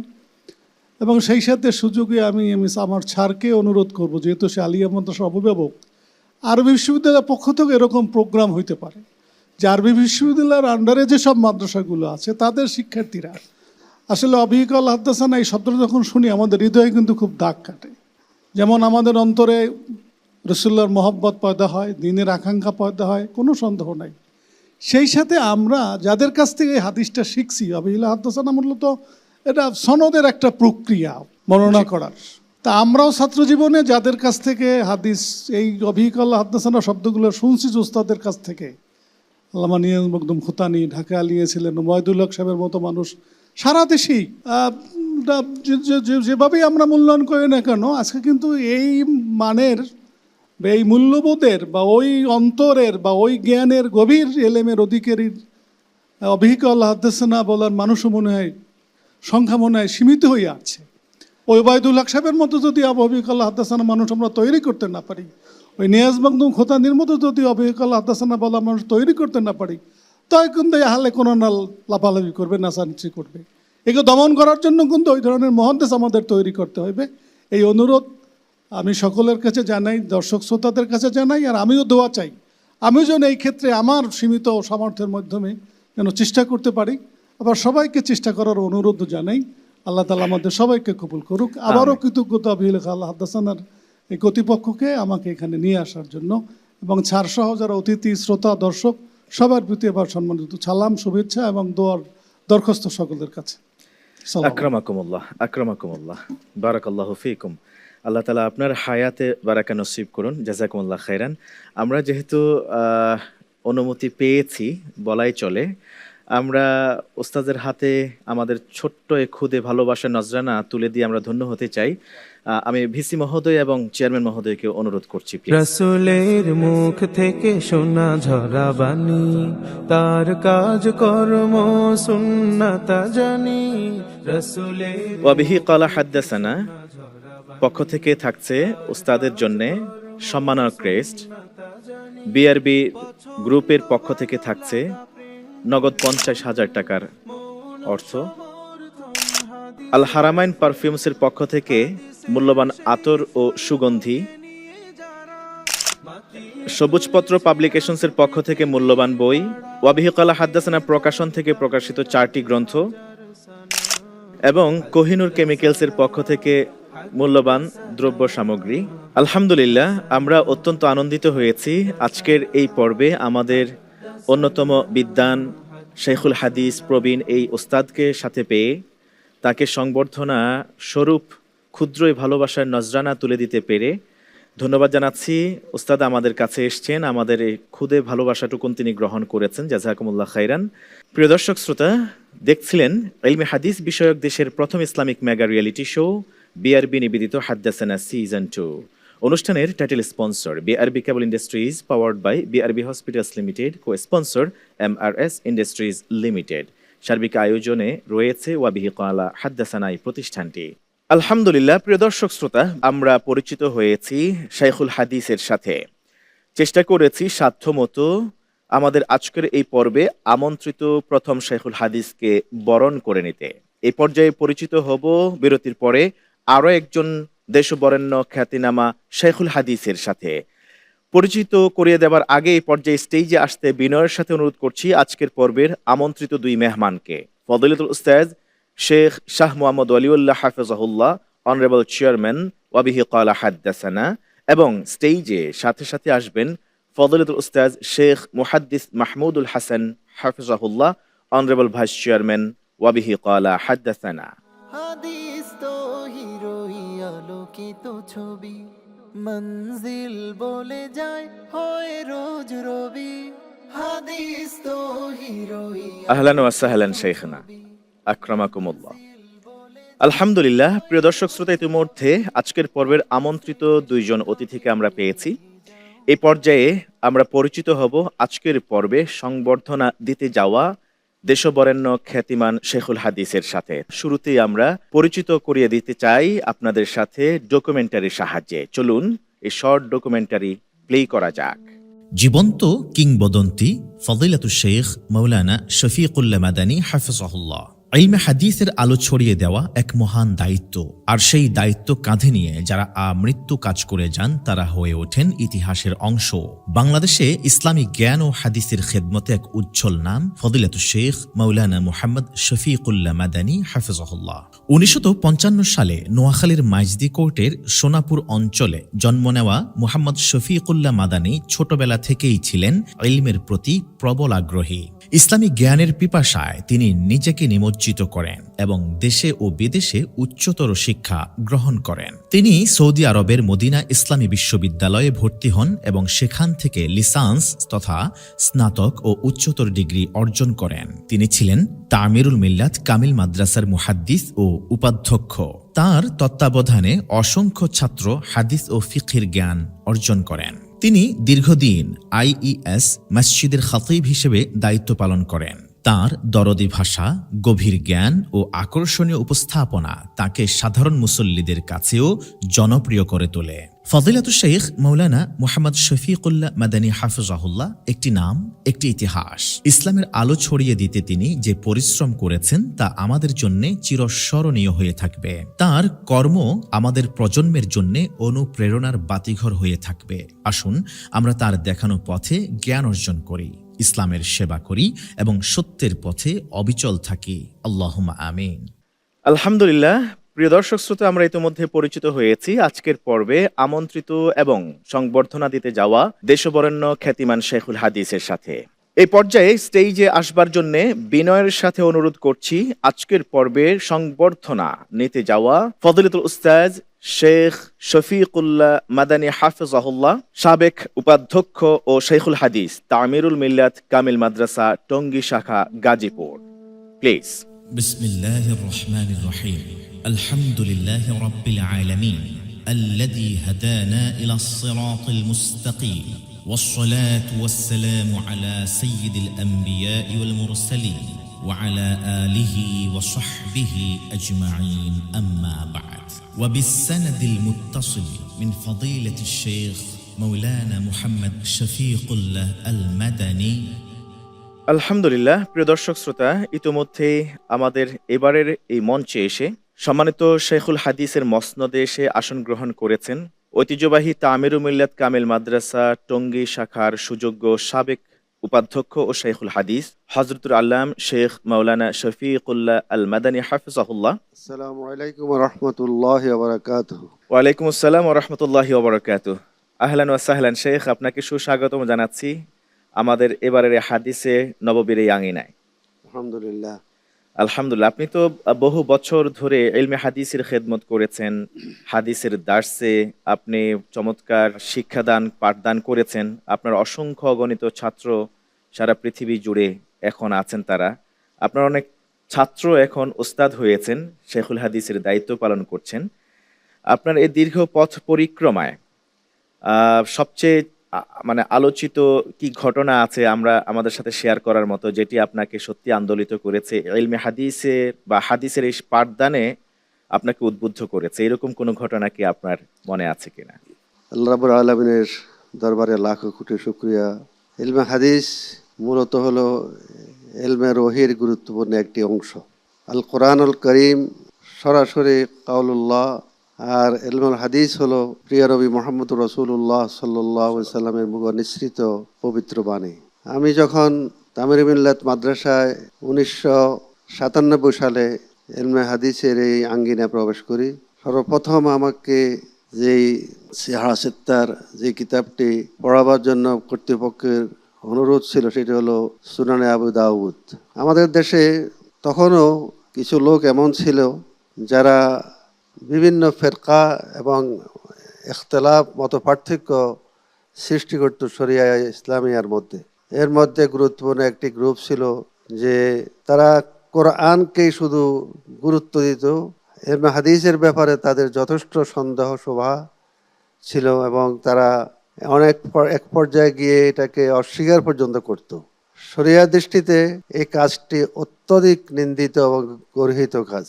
এবং সেই সাথে সুযোগে আমি আমার স্যারকে অনুরোধ করব, যেহেতু সে আলিয়া মাদ্রাসার অভিভাবক, আরবি বিশ্ববিদ্যালয়ের পক্ষ থেকে এরকম প্রোগ্রাম হইতে পারে যে আরবি বিশ্ববিদ্যালয়ের আন্ডারে যেসব মাদ্রাসাগুলো আছে তাদের শিক্ষার্থীরা আসলে অবিহিক আল্লাহ হাদ্দাসানা এই শব্দটা যখন শুনি আমাদের হৃদয়ে কিন্তু খুব দাগ কাটে। যেমন আমাদের অন্তরে রসুল্লাহর মহব্বত পয়দা হয়, দিনের আকাঙ্ক্ষা পয়দা হয়, কোনো সন্দেহ নাই। সেই সাথে আমরা যাদের কাছ থেকে এই হাদিসটা শিখছি, অবিহিক হাদ্দাসানা মূলত এটা সনদের একটা প্রক্রিয়া বর্ণনা করার। তা আমরাও ছাত্র জীবনে যাদের কাছ থেকে হাদিস এই অবিহিক আল্লাহ হাদ্দাসানা শব্দগুলো শুনছি উস্তাদের কাছ থেকে, আল্লামা নিয়াজ মখদুম খুতানি, ঢাকা আলিয়ে ছিলেন, ওবায়দুল হক সাহেবের মতো মানুষ সারা দেশেই যেভাবেই আমরা মূল্যায়ন করি না কেন, আজকে কিন্তু এই মানের বা এই মূল্যবোধের বা ওই অন্তরের বা ওই জ্ঞানের গভীর এলেমের অধিকারীর অবিহিক আল্লাহ হাদ্দাসানা বলার মানুষও মনে হয় সংখ্যা মনে হয় সীমিত হয়ে আছে। ওই ওবায়দুল হক সাহেবের মতো যদি অবিহিক আল্লাহ হাদ্দাসানা মানুষ আমরা তৈরি করতে না পারি, ওই নিয়াজ মখদুম খোতানির মতো যদি অবিহিক আল্লাহ হাদ্দাসানা বলা মানুষ তৈরি করতে না পারি, তাই কিন্তু হালে কোনো না লাফালাফি করবে, নাচানাচি করবে। একে দমন করার জন্য কিন্তু ওই ধরনের মহাদ্দেশ আমাদের তৈরি করতে হবে। এই অনুরোধ আমি সকলের কাছে জানাই, দর্শক শ্রোতাদের কাছে জানাই, আর আমিও দোয়া চাই আমিও যেন এই ক্ষেত্রে আমার সীমিত সামর্থ্যের মাধ্যমে যেন চেষ্টা করতে পারি। আবার সবাইকে চেষ্টা করার অনুরোধ জানাই। আল্লাহ তাআলা আমাদের সবাইকে কবুল করুক। আবারও কৃতজ্ঞতা অবিহিক আল্লাহ হাদ্দাসানার এই কর্তৃপক্ষকে আমাকে এখানে নিয়ে আসার জন্য, এবং ছাড়সহ যারা অতিথি, শ্রোতা, দর্শক সবার প্রতি এবার সম্মানিত সালাম, শুভেচ্ছা এবং দোয়ার দরখাস্ত সকলের কাছে। আকরামাকুমুল্লাহ, আকরামাকুমুল্লাহ, বারাকাল্লাহু ফিকুম। আল্লাহ তাআলা আপনার হায়াতে বারাকা নসিব করুন, জাযাকুমুল্লাহ খাইরান। আমরা যেহেতু অনুমতি পেয়েছি বলাই চলে, আমরা ওস্তাদের হাতে আমাদের ছোট্ট এ খুদে ভালোবাসার নজরানা তুলে দিয়ে আমরা ধন্য হতে চাই। আমি ভিসি মহোদয় এবং চেয়ারম্যান মহোদয়কে অনুরোধ করছি। রাসূলের মুখ থেকে শোনা ঝরা বাণী, তার কাজ কর্ম সুন্নাত জানি। রাসূলের ওয়াবিহি ক্বালা হাদ্দাসানা পক্ষ থেকে থাকছে উস্তাদের জন্য সম্মাননা ক্রেস্ট। বিআরবি গ্রুপের পক্ষ থেকে থাকছে নগদ 50,000 টাকার অর্থ। আল হারামাইন পারফিউমসের পক্ষ থেকে মূল্যবান আতর ও সুগন্ধি। সবুজপত্র পাবলিকেশনসের পক্ষ থেকে মূল্যবান বই। ওয়াবিহি ক্বালা হাদ্দাসানা প্রকাশন থেকে প্রকাশিত 4টি গ্রন্থ, এবং কোহিনুর কেমিক্যালসের পক্ষ থেকে মূল্যবান দ্রব্য সামগ্রী। আলহামদুলিল্লাহ, আমরা অত্যন্ত আনন্দিত হয়েছি আজকের এই পর্বে আমাদের অন্যতম বিদ্বান শেখুল হাদিস প্রবীণ এই ওস্তাদকে সাথে পেয়ে তাকে সংবর্ধনা স্বরূপ ক্ষুদ্রই ভালোবাসার নজরানা তুলে দিতে পেরে ধন্যবাদ জানাচ্ছি। ওস্তাদ আমাদের কাছে এসছেন, আমাদের এই ক্ষুদে ভালোবাসাটুকুন তিনি গ্রহণ করেছেন, জাযাকুমুল্লাহ খাইরান। প্রিয় দর্শক শ্রোতা, দেখছিলেন ইলমে হাদিস বিষয়ক দেশের প্রথম Islamic mega reality show BRB নিবেদিত হাদ্দাসানা সিজন 2। অনুষ্ঠানের title sponsor BRB cable industries, powered by BRB hospitals limited, co sponsor MRS industries limited. সার্বিক আয়োজনে রয়েছে ওয়াবিহি ক্বালা হাদ্দাসানা এই প্রতিষ্ঠানটি। আলহামদুলিল্লাহ, প্রিয় দর্শক শ্রোতা, আমরা পরিচিত হয়েছি শাইখুল হাদিসের সাথে। চেষ্টা করেছি সাধ্যমতো আমাদের আজকের এই পর্বে আমন্ত্রিত প্রথম শাইখুল হাদিসকে বরণ করে নিতে। এই পর্যায়ে পরিচিত হব বিরতির পরে আরো একজন দেশবরেণ্য খ্যাতিনামা শাইখুল হাদিসের সাথে। পরিচিত করিয়ে দেওয়ার আগে এই পর্যায়ে স্টেজে আসতে বিনয়ের সাথে অনুরোধ করছি আজকের পর্বের আমন্ত্রিত দুই মেহমানকে, ফজিলতুল উস্তাদ শেখ শাহ মুহাম্মদ ওয়ালিউল্লাহ হাফিজাহুল্লাহ, অনারেবল চেয়ারম্যান ওয়াবিহি ক্বালা হাদ্দাসানা, এবং স্টেজে সাথে সাথে আসবেন ফজিলতুল উস্তাদ শেখ মুহাদ্দিস মাহমুদুল হাসান হাফিজাহুল্লাহ, অনারেবল ভাইস চেয়ারম্যান ওয়াবিহি ক্বালা হাদ্দাসানা। হাদিস তো হিরোই আলোক আলোকিত ছবি, মঞ্জিল বলে যায় হয় রোজ রবি, হাদিস তো হিরোই আহলান ওয়া সাহলান শেখনা, আক্রামাকুমুল্লাহ। আলহামদুলিল্লাহ, প্রিয় দর্শক শ্রোতা, ইতিমধ্যে আজকের পর্বের আমন্ত্রিত দুইজন অতিথিকে আমরা পেয়েছি। এই পর্যায়ে আমরা পরিচিত হব আজকের পর্বে সংবর্ধনা দিতে যাওয়া দেশবরেণ্য খ্যাতিমান শেখুল হাদিসের সাথে। শুরুতেই আমরা পরিচিত করিয়ে দিতে চাই আপনাদের সাথে ডকুমেন্টারির সাহায্যে। চলুন এই শর্ট ডকুমেন্টারি প্লে করা যাক। জীবন্ত কিংবদন্তি ফদিলাতু শেখ মৌলানা শফিকুল্লাহ মাদানী হাফিজাহুল্লাহ। ইলমে হাদিসের আলো ছড়িয়ে দেওয়া এক মহান দায়িত্ব, আর সেই দায়িত্ব কাঁধে নিয়ে যারা আমৃত্যু কাজ করে যান তারা হয়ে ওঠেন ইতিহাসের অংশ। বাংলাদেশে ইসলামী জ্ঞান ও হাদিসের খেদমতে এক উজ্জ্বল নাম ফদিলাতু শেখ মৌলানা মুহাম্মদ শফিকুল্লাহ মাদানী হাফিজাহুল্লাহ। 1955 সালে নোয়াখালীর মাইজদি কোর্টের সোনাপুর অঞ্চলে জন্ম নেওয়া মুহাম্মদ শফিকুল্লাহ মাদানী ছোটবেলা থেকেই ছিলেন ইলমের প্রতি প্রবল আগ্রহী। ইসলামী জ্ঞানের পিপাসায় তিনি নিজেকে নিমজ্জিত করেন এবং দেশে ও বিদেশে উচ্চতর শিক্ষা গ্রহণ করেন। তিনি সৌদি আরবের মদিনা ইসলামী বিশ্ববিদ্যালয়ে ভর্তি হন এবং সেখান থেকে লিসান্স তথা স্নাতক ও উচ্চতর ডিগ্রি অর্জন করেন। তিনি ছিলেন তামিরুল মিল্লাত কামিল মাদ্রাসার মুহাদ্দিস ও উপাধ্যক্ষ। তার তত্ত্বাবধানে অসংখ্য ছাত্র হাদিস ও ফিকহের জ্ঞান অর্জন করেন। তিনি দীর্ঘদিন IES মসজিদের খতিব হিসেবে দায়িত্ব পালন করেন। তার দরদি ভাষা, গভীর জ্ঞান ও আকর্ষণীয় উপস্থাপনা তাকে সাধারণ মুসল্লিদের কাছেও জনপ্রিয় করে তোলে। ফজিলাতু শেখ মৌলানা মুহাম্মদ শফিকুল্লাহ মাদানী হাফিজাহুল্লাহ একটি নাম, একটি ইতিহাস। ইসলামের আলো ছড়িয়ে দিতে তিনি যে পরিশ্রম করেছেন তা আমাদের জন্য চিরস্মরণীয় হয়ে থাকবে। তার কর্ম আমাদের প্রজন্মের জন্য অনুপ্রেরণার বাতিঘর হয়ে থাকবে। আসুন আমরা তার দেখানো পথে জ্ঞান অর্জন করি, ইসলামের সেবা করি এবং সত্যের পথে অবিচল থাকি। আল্লাহুম্মা আমিন। আলহামদুলিল্লাহ, প্রিয় দর্শক শ্রোতা, আমরা ইতিমধ্যে পরিচিত হয়েছি আজকের পর্বে আমন্ত্রিত এবং সংবর্ধনা দিতে যাওয়া দেশবরেণ্য খ্যাতিমান শেখুল হাদিসের সাথে। এই পর্যায়ে স্টেজে আসবার জন্য বিনয়ের সাথে অনুরোধ করছি আজকের পর্বের সংবর্ধনা নিতে যাওয়া ফজিলাতুল উস্তাদ শেখ শফিকুল্লাহ মাদানী হাফিজাহুল্লাহ, সাবেক উপাধ্যক্ষ ও শেখুল হাদিস, তামিরুল মিল্লাত কামিল মাদ্রাসা, টঙ্গী শাখা, গাজীপুর। প্লিজ। বিসমিল্লাহির রহমানির রহিম। আলহামদুলিল্লাহি রাব্বিল আলামিন الذي هدانا إلى الصراط المستقيم والصلاة والسلام على سيد الأنبياء والمرسلين وعلى آله وصحبه أجمعين، أما بعد. وبالسند المتصل من فضيلة الشيخ مولانا محمد شفيق الله المدني। আলহামদুলিল্লাহ, প্রিয় দর্শক শ্রোতা, ইতিমধ্যে আমাদের এবারের এই মঞ্চে এসে সম্মানিত শেখুল হাদিসের মসনদে এসে আসন গ্রহণ করেছেন ঐতিহ্যবাহী তামিরুল মিল্লাত কামিল মাদ্রাসা টঙ্গী শাখার সুযোগ্য সাবেক উপাধ্যক্ষ ও শেখুল হাদিস হযরতুল আল্লাম শেখ মাওলানা শফিকুল্লাহ আল মাদানী হাফিজাহুল্লাহ। আসসালামু আলাইকুম ওয়া রাহমাতুল্লাহি ওয়া বারাকাতুহু। ওয়া আলাইকুম আসসালাম ওয়া রাহমাতুল্লাহি ওয়া বারাকাতুহু। আহলান ওয়া সাহলান শেখ, আপনাকে সুস্বাগতম জানাচ্ছি আমাদের এবারের হাদিসে নববীর এই আঙিনায়। আলহামদুলিল্লাহ। আলহামদুলিল্লাহ, আপনি তো বহু বছর ধরে ইলমে হাদিসের খেদমত করেছেন। হাদিসের দার্সে আপনি চমৎকার শিক্ষাদান পাঠদান করেছেন। আপনার অসংখ্য অগণিত ছাত্র সারা পৃথিবী জুড়ে এখন আছেন। তারা আপনার অনেক ছাত্র এখন ওস্তাদ হয়েছেন, শেখুল হাদিসের দায়িত্ব পালন করছেন। আপনার এই দীর্ঘ পথ পরিক্রমায় সবচেয়ে আলোচিত কি ঘটনা আছে আমরা আমাদের সাথে শেয়ার করার মতো, যেটি আপনাকে সত্যি আন্দোলিত করেছে, ইলমে হাদিসে বা হাদিসের এই পাঠদানে আপনাকে উদ্বুদ্ধ করেছে, এরকম কোনো ঘটনা কি আপনার মনে আছে কিনা? আল্লাহ রাব্বুল আলামিনের দরবারে লাখো কোটি শুকরিয়া। ইলমে হাদিস মূলত হলো ইলমের ওহীর গুরুত্বপূর্ণ একটি অংশ। আল কোরআনুল করিম সরাসরি কাউলুল্লাহ, আর ইলমুল হাদিস হলো প্রিয় নবী মুহাম্মদ রাসূলুল্লাহ সাল্লাল্লাহু আলাইহি সাল্লামের মুখ নিঃসৃত পবিত্র বাণী। আমি যখন তামিরুল মিল্লাত মাদ্রাসায় 1997 সালে ইলমে হাদিসের এই আঙ্গিনায় প্রবেশ করি, সর্বপ্রথম আমাকে যেই সিহাহ সিত্তার যে কিতাবটি পড়াবার জন্য কর্তৃপক্ষের অনুরোধ ছিল সেটি হলো সুনানে আবু দাউদ। আমাদের দেশে তখনও কিছু লোক এমন ছিল যারা বিভিন্ন ফেরকা এবং ইখতলাফ মত পার্থক্য সৃষ্টি করত শরিয়া ইসলামিয়ার মধ্যে। এর মধ্যে গুরুত্বপূর্ণ একটি গ্রুপ ছিল যে তারা কোরআনকেই শুধু গুরুত্ব দিত, ইলমে হাদিসের ব্যাপারে তাদের যথেষ্ট সন্দেহ শোভা ছিল এবং তারা এক পর্যায়ে গিয়ে এটাকে অস্বীকার পর্যন্ত করত। শরিয়া দৃষ্টিতে এই কাজটি অত্যধিক নিন্দিত এবং গর্হিত কাজ।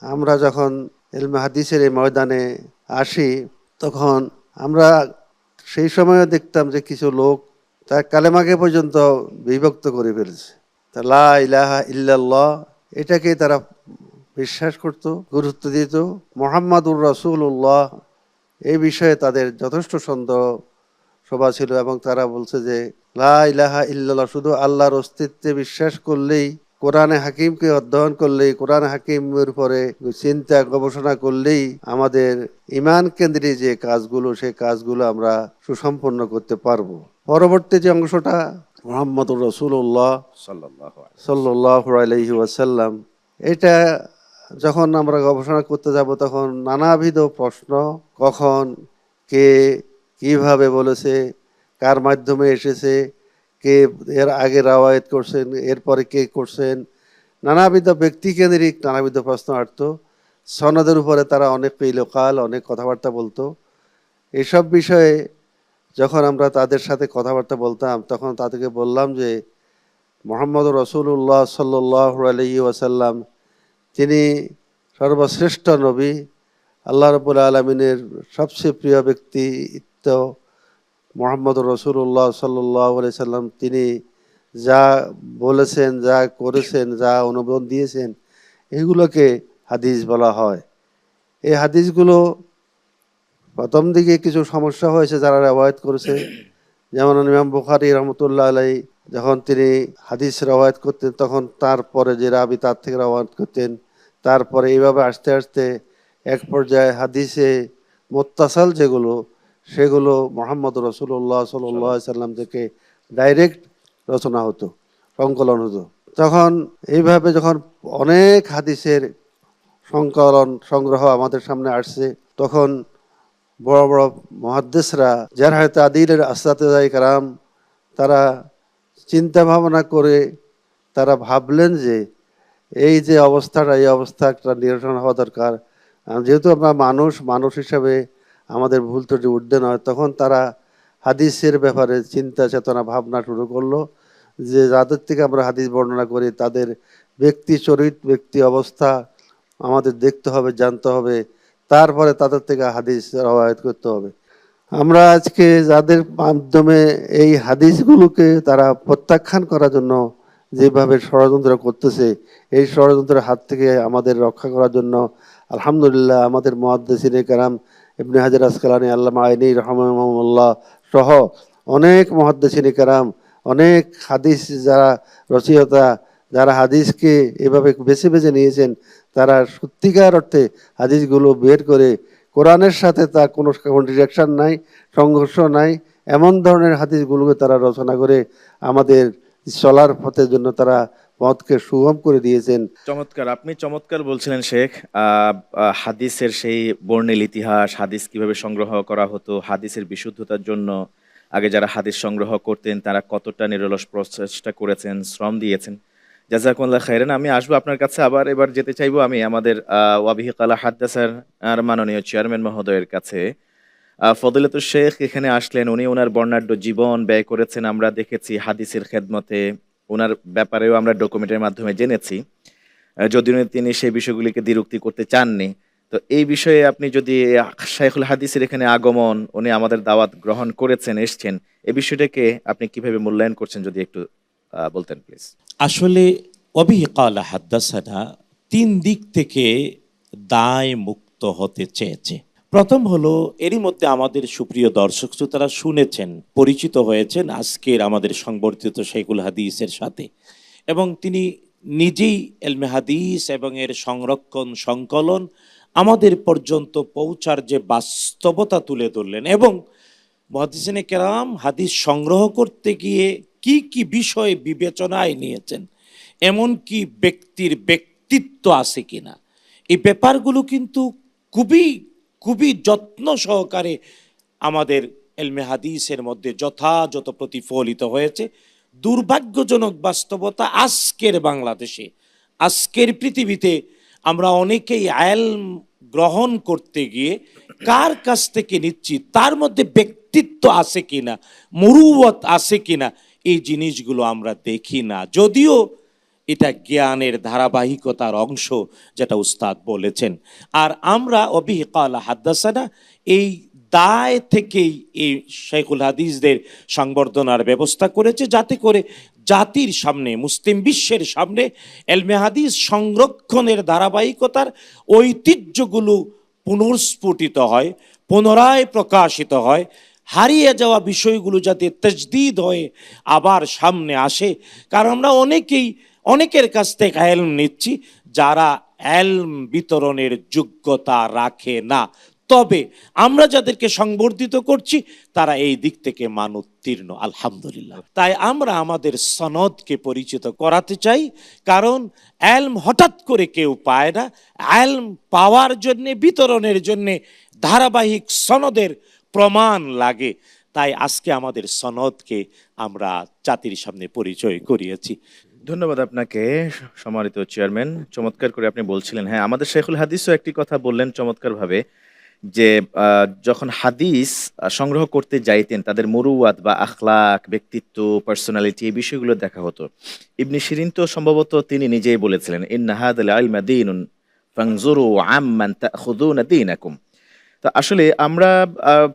আমরা যখন ইলমে হাদিসের এই ময়দানে আসি তখন আমরা সেই সময়ও দেখতাম যে কিছু লোক তার কালেমাকে পর্যন্ত বিভক্ত করে ফেলেছে। তা লা ইলাহা ইল্লাল্লাহ এটাকে তারা বিশ্বাস করত, গুরুত্ব দিত। মুহাম্মাদুর রাসূলুল্লাহ এই বিষয়ে তাদের যথেষ্ট সন্দেহ শোভা ছিল এবং তারা বলছে যে লা ইলাহা ইল্লাল্লাহ শুধু আল্লাহর অস্তিত্বে বিশ্বাস করলেই, কোরআনে হাকিমকে অধ্যয়ন করলেই, কোরআনে হাকিমের উপরে চিন্তা গবেষণা করলেই আমাদের ঈমান কেন্দ্রিক যে কাজগুলো সেই কাজগুলো আমরা সুসম্পন্ন করতে পারবো। পরবর্তী যে অংশটা মুহাম্মাদুর রাসূলুল্লাহ সাল্লাল্লাহু আলাইহি ওয়াসাল্লাম, এটা যখন আমরা গবেষণা করতে যাব তখন নানাবিধ প্রশ্ন, কখন কে কিভাবে বলেছে, কার মাধ্যমে এসেছে, কে এর আগে রাওয়ায়াত করছেন, এরপরে কে করছেন, নানাবিধ ব্যক্তিকেন্দ্রিক নানাবিধ প্রশ্ন আসত। সনদের উপরে তারা অনেক লোকাল অনেক কথাবার্তা বলতো। এসব বিষয়ে যখন আমরা তাদের সাথে কথাবার্তা বলতাম তখন তাদেরকে বললাম যে মুহাম্মদ রাসূলুল্লাহ সাল্লাল্লাহু আলাইহি ওয়াসাল্লাম তিনি সর্বশ্রেষ্ঠ নবী, আল্লাহ রাব্বুল আলামিনের সবচেয়ে প্রিয় ব্যক্তিত্ব মুহাম্মদ রাসূলুল্লাহ সাল্লাল্লাহু আলাইহি সাল্লাম। তিনি যা বলেছেন, যা করেছেন, যা অনুমোদন দিয়েছেন এগুলোকে হাদিস বলা হয়। এই হাদিসগুলো প্রথম দিকে কিছু সমস্যা হয়েছে যারা রওয়ায়াত করেছে, যেমন ইমাম বুখারী রহমতুল্লাহ আলাইহি যখন তিনি হাদিস রওয়ায়াত করতেন তখন তারপরে যে রাবি তার থেকে রওয়ায়াত করতেন, তারপরে এইভাবে আস্তে আস্তে এক পর্যায়ে হাদিসে মুত্তাসাল যেগুলো সেগুলো মুহাম্মদ রাসূলুল্লাহ সাল্লাল্লাহু আলাইহি সাল্লাম থেকে ডাইরেক্ট রচনা হতো, সংকলন হতো। তখন এইভাবে যখন অনেক হাদিসের সংগ্রহ আমাদের সামনে আসছে তখন বড় বড় মুহাদ্দিসরা যারা হয়তো আদিলের আসতাদায়ে কেরাম তারা চিন্তা ভাবনা করে তারা ভাবলেন যে এই যে অবস্থাটা, এই অবস্থাটা নিরসন হওয়া দরকার। যেহেতু আমরা মানুষ হিসাবে আমাদের ভুল ত্রুটি উঠতে নয়, তখন তারা হাদিসের ব্যাপারে চিন্তা চেতনা ভাবনা শুরু করলো যে যাদের থেকে আমরা হাদিস বর্ণনা করি তাদের ব্যক্তি চরিত্র, ব্যক্তি অবস্থা আমাদের দেখতে হবে, জানতে হবে, তারপরে তাদের থেকে হাদিস রওয়ায়াত করতে হবে। আমরা আজকে যাদের মাধ্যমে এই হাদিসগুলোকে তারা প্রত্যাখ্যান করার জন্য যেভাবে ষড়যন্ত্র করতেছে, এই ষড়যন্ত্রের হাত থেকে আমাদের রক্ষা করার জন্য আলহামদুলিল্লাহ আমাদের মুহাদ্দিসিনে কেরাম ইবনে হাজার আসকালানী, আল্লামা আইনী রাহিমাহুল্লাহ সহ অনেক মুহাদ্দিসিনে কেরাম, অনেক হাদিস যারা রচয়িতা, যারা হাদিসকে এভাবে বেছে বেছে নিয়েছেন, তারা সত্যিকার অর্থে হাদিসগুলো বের করে কোরআনের সাথে তার কোনো কন্ট্রাডিকশন নাই, সংঘর্ষ নাই, এমন ধরনের হাদিসগুলোকে তারা রচনা করে আমাদের চলার পথের জন্য তারা পথকে সুগম করে দিয়েছেন। চমৎকার, আপনি চমৎকার বলছিলেন শেখ। হাদিসের সেই বর্ণিল ইতিহাস, হাদিস কিভাবে সংগ্রহ করা হতো, হাদিসের বিশুদ্ধতার জন্য আগে যারা হাদিস সংগ্রহ করতেন তারা কতটা নিরলস প্রচেষ্টা করেছেন, শ্রম দিয়েছেন। জাযাকুমুল্লাহ খাইরান। আমি আসবো আপনার কাছে, আবার এবার যেতে চাইবো আমি আমাদের ওয়াবিহি কালা হাদ্দাসার আর মাননীয় চেয়ারম্যান মহোদয়ের কাছে। ফদিলাতুল শেখ এখানে আসলেন, উনি ওনার বর্ণাঢ্য জীবন ব্যয় করেছেন, আমরা দেখেছি হাদিসের খেদমতে, ওনার ব্যাপারেও আমরা ডকুমেন্টের মাধ্যমে জেনেছি, যদিও তিনি সেই বিষয়গুলিকে দ্বিরুক্তি করতে চাননি। তো এই বিষয়ে আপনি যদি শাইখুল হাদিসের এখানে আগমন, উনি আমাদের দাওয়াত গ্রহণ করেছেন, এসছেন, এই বিষয়টাকে আপনি কিভাবে মূল্যায়ন করছেন যদি একটু বলতেন প্লিজ। আসলে ওয়াবিহি কালা হাদ্দাসানা তিন দিক থেকে দায় মুক্ত হতে চেয়েছে। প্রথম হলো, এরই মধ্যে আমাদের সুপ্রিয় দর্শক শ্রোতারা শুনেছেন, পরিচিত হয়েছেন আজকের আমাদের সংবর্ধিত শাইখুল হাদিসের সাথে, এবং তিনি নিজেই ইলমে হাদিস এবং এর সংরক্ষণ সংকলন আমাদের পর্যন্ত পৌঁছার যে বাস্তবতা তুলে ধরলেন, এবং মুহাদ্দিসিনে কেরাম হাদিস সংগ্রহ করতে গিয়ে কি কি বিষয় বিবেচনায় নিয়েছেন, এমন কি ব্যক্তির ব্যক্তিত্ব আছে কিনা, এই ব্যাপারগুলো কিন্তু খুবই খুবই যত্ন সহকারে আমাদের এলমে হাদিসের মধ্যে যথাযথ প্রতিফলিত হয়েছে। দুর্ভাগ্যজনক বাস্তবতা, আজকের বাংলাদেশে, আজকের পৃথিবীতে আমরা অনেকেই ইলম গ্রহণ করতে গিয়ে কার কাছ থেকে নিচ্ছি, তার মধ্যে ব্যক্তিত্ব আছে কিনা, মুরুওয়াত আছে কিনা, এই জিনিসগুলো আমরা দেখি না। যদিও এটা জ্ঞানের ধারাবাহিকতার অংশ, যেটা উস্তাদ বলেছেন। আর আমরা অবিহি ক্বালা হাদ্দাসানা এই দায় থেকেই এই শাইখুল হাদিসদের সংবর্ধনার ব্যবস্থা করেছে, যাতে করে জাতির সামনে, মুসলিম বিশ্বের সামনে এলমে হাদিস সংরক্ষণের ধারাবাহিকতার ঐতিহ্যগুলো পুনঃস্ফুটিত হয়, পুনরায় প্রকাশিত হয়, হারিয়ে যাওয়া বিষয়গুলো যাতে তাজদীদ হয়ে আবার সামনে আসে। কারণ আমরা অনেকের কাছ থেকে ইলম নিচ্ছি যারা ইলম বিতরণের যোগ্যতা রাখে না। তবে আমরা যাদেরকে সংবর্ধিত করছি তারা এই দিক থেকে মান উত্তীর্ণ, আলহামদুলিল্লাহ। তাই আমরা আমাদের সনদকে পরিচিত করাতে চাই, কারণ ইলম হঠাৎ করে কেউ পায় না। ইলম পাওয়ার জন্যে, বিতরণের জন্যে ধারাবাহিক সনদের প্রমাণ লাগে। তাই আজকে আমাদের সনদকে আমরা জাতির সামনে পরিচয় করিয়েছি। ধন্যবাদ আপনাকে সম্মানিত চেয়ারম্যান, চমৎকার করে আপনি বলছিলেন। হ্যাঁ, আমাদের শাইখুল হাদিসও একটি কথা বললেন চমৎকারভাবে, যে যখন হাদিস সংগ্রহ করতে যাইতেন তাদের মুরুয়াত বা আখলাক, ব্যক্তিত্ব, পার্সোনালিটি, এই বিষয়গুলো দেখা হতো। ইবনে শিরিন তো সম্ভবত তিনি নিজেই বলেছিলেন, ইন্না হাযাল ইলমা দীনুন ফানজুরু আম্মান তাখুযুনা দীনাকুম। তো আসলে আমরা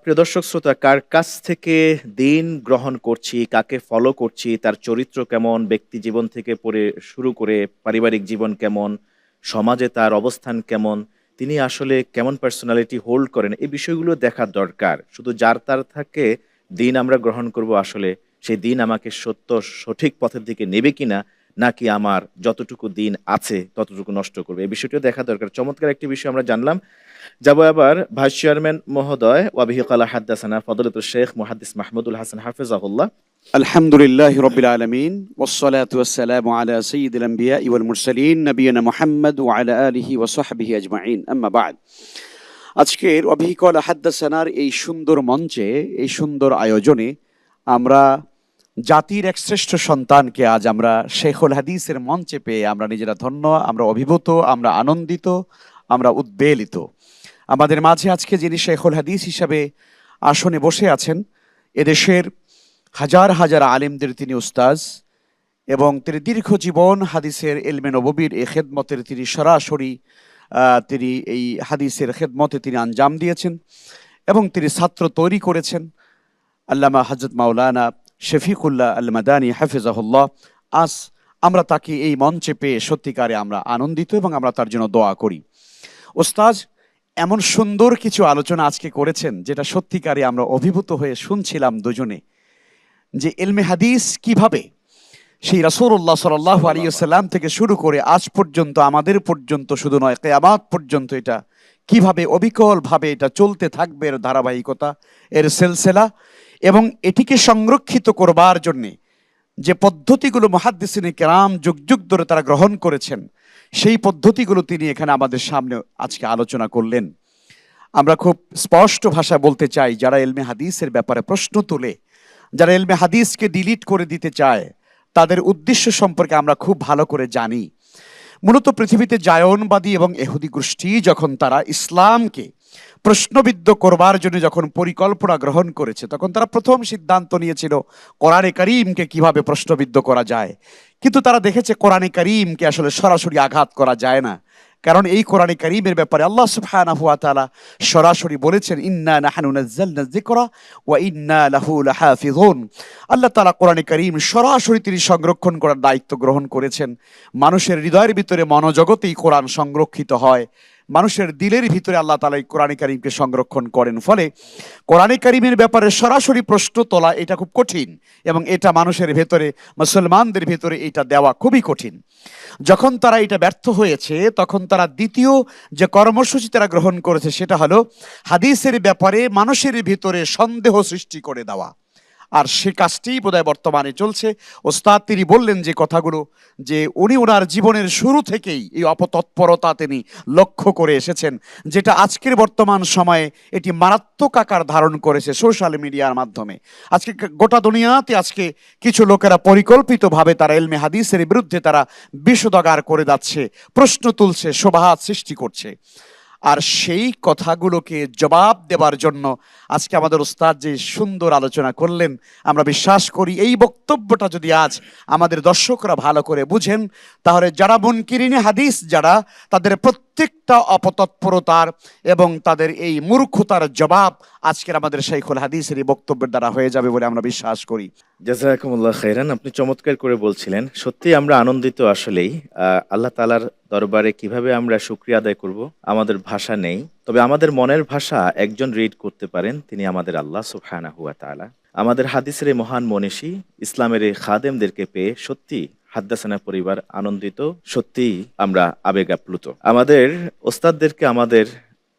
প্রিয় দর্শক শ্রোতা, কার কাছ থেকে দিন গ্রহণ করছি, কাকে ফলো করছি, তার চরিত্র কেমন, ব্যক্তি জীবন থেকে পড়ে শুরু করে পারিবারিক জীবন কেমন, সমাজে তার অবস্থান কেমন, তিনি আসলে কেমন পার্সোনালিটি হোল্ড করেন, এই বিষয়গুলো দেখার দরকার। শুধু যার তার থেকে দিন আমরা গ্রহণ করব, আসলে সেই দিন আমাকে সঠিক পথের দিকে নেবে কিনা, নাকি আমার যতটুকু দিন আছে ততটুকু নষ্ট করবে, এই বিষয়টিও দেখা দরকার। চমৎকার একটি বিষয় আমরা জানলাম। যাবো আবার ভাইস চেয়ারম্যান মহোদয়, ওয়াবিহি ক্বালা হাদ্দাসানা ফদলাতুল শেখ মুহাদ্দিস মাহমুদুল হাসান হাফিজাহুল্লাহ। আলহামদুলিল্লাহি রাব্বিল আলামিন ওয়াসসালাতু ওয়াসসালামু আলা সাইয়্যিদিল আম্বিয়া ওয়াল মুরসালিন নবিয়িনা মুহাম্মদ ওয়া আলা আলিহি ওয়া সাহবিহি আজমাইন, আম্মা বা'দ। আজকের ওয়াবিহি ক্বালা হাদ্দাসানার এই সুন্দর মঞ্চে, এই সুন্দর আয়োজনে আমরা জাতির এক শ্রেষ্ঠ সন্তানকে আজ আমরা শেখুল হাদিসের মঞ্চে পেয়ে আমরা নিজেরা ধন্য, আমরা অভিভূত, আমরা আনন্দিত, আমরা উদ্বেলিত। আমাদের মাঝে আজকে যিনি শেখুল হাদিস হিসাবে আসনে বসে আছেন, এদেশের হাজার হাজার আলেমদের তিনি উস্তাজ, এবং তিনি দীর্ঘ জীবন হাদিসের ইলমে নববীর এই খেদমতের তিনি সরাসরি তিনি এই হাদিসের খেদমতে তিনি আঞ্জাম দিয়েছেন এবং তিনি ছাত্র তৈরি করেছেন। আল্লামা হযরত মাওলানা শফিকুল্লাহ আল মাদানী হাফিজাহুল্লাহ। আজ আমরা তাকে এই মঞ্চে পেয়ে সত্যিকারে আমরা আনন্দিত এবং আমরা তার জন্য দোয়া করি। ওস্তাদ এমন সুন্দর কিছু আলোচনা আজকে করেছেন, যেটা সত্যিকারে আমরা অভিভূত হয়ে শুনছিলাম দুজনে, যে ইলমে হাদিস কিভাবে সেই রাসূলুল্লাহ সাল্লাল্লাহু আলাইহি ওয়াসাল্লাম থেকে শুরু করে আজ পর্যন্ত, আমাদের পর্যন্ত শুধু নয়, কিয়ামত পর্যন্ত এটা কিভাবে অবিকলভাবে এটা চলতে থাকবে, এর ধারাবাহিকতা, এর সিলসিলা, এবং এটিকে সংরক্ষিত করবার জন্যে যে পদ্ধতিগুলো মুহাদ্দিসিনে কেরাম যুগ যুগ ধরে তারা গ্রহণ করেছেন, সেই পদ্ধতিগুলো তিনি এখানে আমাদের সামনে আজকে আলোচনা করলেন। আমরা খুব স্পষ্ট ভাষায় বলতে চাই, যারা ইলমে হাদিসের ব্যাপারে প্রশ্ন তোলে, যারা ইলমে হাদিসকে ডিলিট করে দিতে চায়, তাদের উদ্দেশ্য সম্পর্কে আমরা খুব ভালো করে জানি। মূলত পৃথিবীতে জায়নবাদী এবং ইহুদি গোষ্ঠী যখন তারা ইসলামকে প্রশ্নবিদ্ধ করবার জন্য যখন পরিকল্পনা গ্রহণ করেছে, তখন তারা প্রথম সিদ্ধান্ত নিয়েছিল কোরআনে কারীমকে কিভাবে প্রশ্নবিদ্ধ করা যায়। কিন্তু তারা দেখেছে কোরআনে কারীমকে আসলে সরাসরি আঘাত করা যায় না, কারণ এই কোরআনে কারীমের ব্যাপারে আল্লাহ সুবহানাহু ওয়া তাআলা সরাসরি বলেছেন, ইন্না নাহনু নাযালনা যিকরা ওয়া ইন্না লাহু লাহাফিজুন। আল্লাহ তাআলা কোরআনে কারীম সরাসরি তিনি সংরক্ষণ করার দায়িত্ব গ্রহণ করেছেন। মানুষের হৃদয়ের ভিতরে, মনোজগতেই কোরআন সংরক্ষিত হয়, মানুষের দিলের ভিতরে আল্লাহ তাআলা এই কোরআনে কারীমকে সংরক্ষণ করেন। ফলে কোরআনে কারীমের ব্যাপারে সরাসরি প্রশ্ন তোলা এটা খুব কঠিন, এবং এটা মানুষের ভেতরে, মুসলমানদের ভেতরে এটা দেওয়া খুবই কঠিন। যখন তারা এটা ব্যর্থ হয়েছে, তখন তারা দ্বিতীয় যে কর্মসূচি তারা গ্রহণ করেছে, সেটা হলো হাদিসের ব্যাপারে মানুষের ভিতরে সন্দেহ সৃষ্টি করে দেওয়া। আর সে কাজটিই বোধহয় বর্তমানে চলছে। ওস্তাদ তিনি বললেন যে কথাগুলো, যে উনি ওনার জীবনের শুরু থেকেই এই অপতৎপরতা তিনি লক্ষ্য করে এসেছেন, যেটা আজকের বর্তমান সময়ে এটি মারাত্মক আকার ধারণ করেছে সোশ্যাল মিডিয়ার মাধ্যমে। আজকে গোটা দুনিয়াতে আজকে কিছু লোকেরা পরিকল্পিতভাবে তারা ইলমে হাদিসের বিরুদ্ধে তারা বিষোদগার করে যাচ্ছে, প্রশ্ন তুলছে, শোভাহাত সৃষ্টি করছে। আর সেই কথাগুলোকে জবাব দেবার জন্য আজকে আমাদের ওস্তাদ যে সুন্দর আলোচনা করলেন, আমরা বিশ্বাস করি এই বক্তব্যটা যদি আজ আমাদের দর্শকরা ভালো করে বুঝেন, তাহলে যারা মুনকিরিনে হাদিস যারা, তাদের প্রত্যেকটা অপতৎপরতার এবং তাদের এই মূর্খতার জবাব আজকের আমাদের শাইখুল হাদিসের এই বক্তব্যের দ্বারা হয়ে যাবে বলে আমরা বিশ্বাস করি। জাযাকুমুল্লাহ খাইরান, আপনি চমৎকার করে বলছিলেন। সত্যি আমরা আনন্দিত আসলেই। আল্লাহ তাআলার দরবারে কিভাবে আমরা শুকরিয়া আদায় করব, আমাদের ভাষা নেই। তবে আমাদের মনের ভাষা একজন রিড করতে পারেন, তিনি আমাদের আল্লাহ সুবহানাহু ওয়া তাআলা। আমাদের হাদিসের এই মহান মনীষী ইসলামের এই খাদেমদেরকে পেয়ে সত্যি হাদ্দাসানা পরিবার আনন্দিত, সত্যি আমরা আবেগ আপ্লুত। আমাদের ওস্তাদদেরকে আমাদের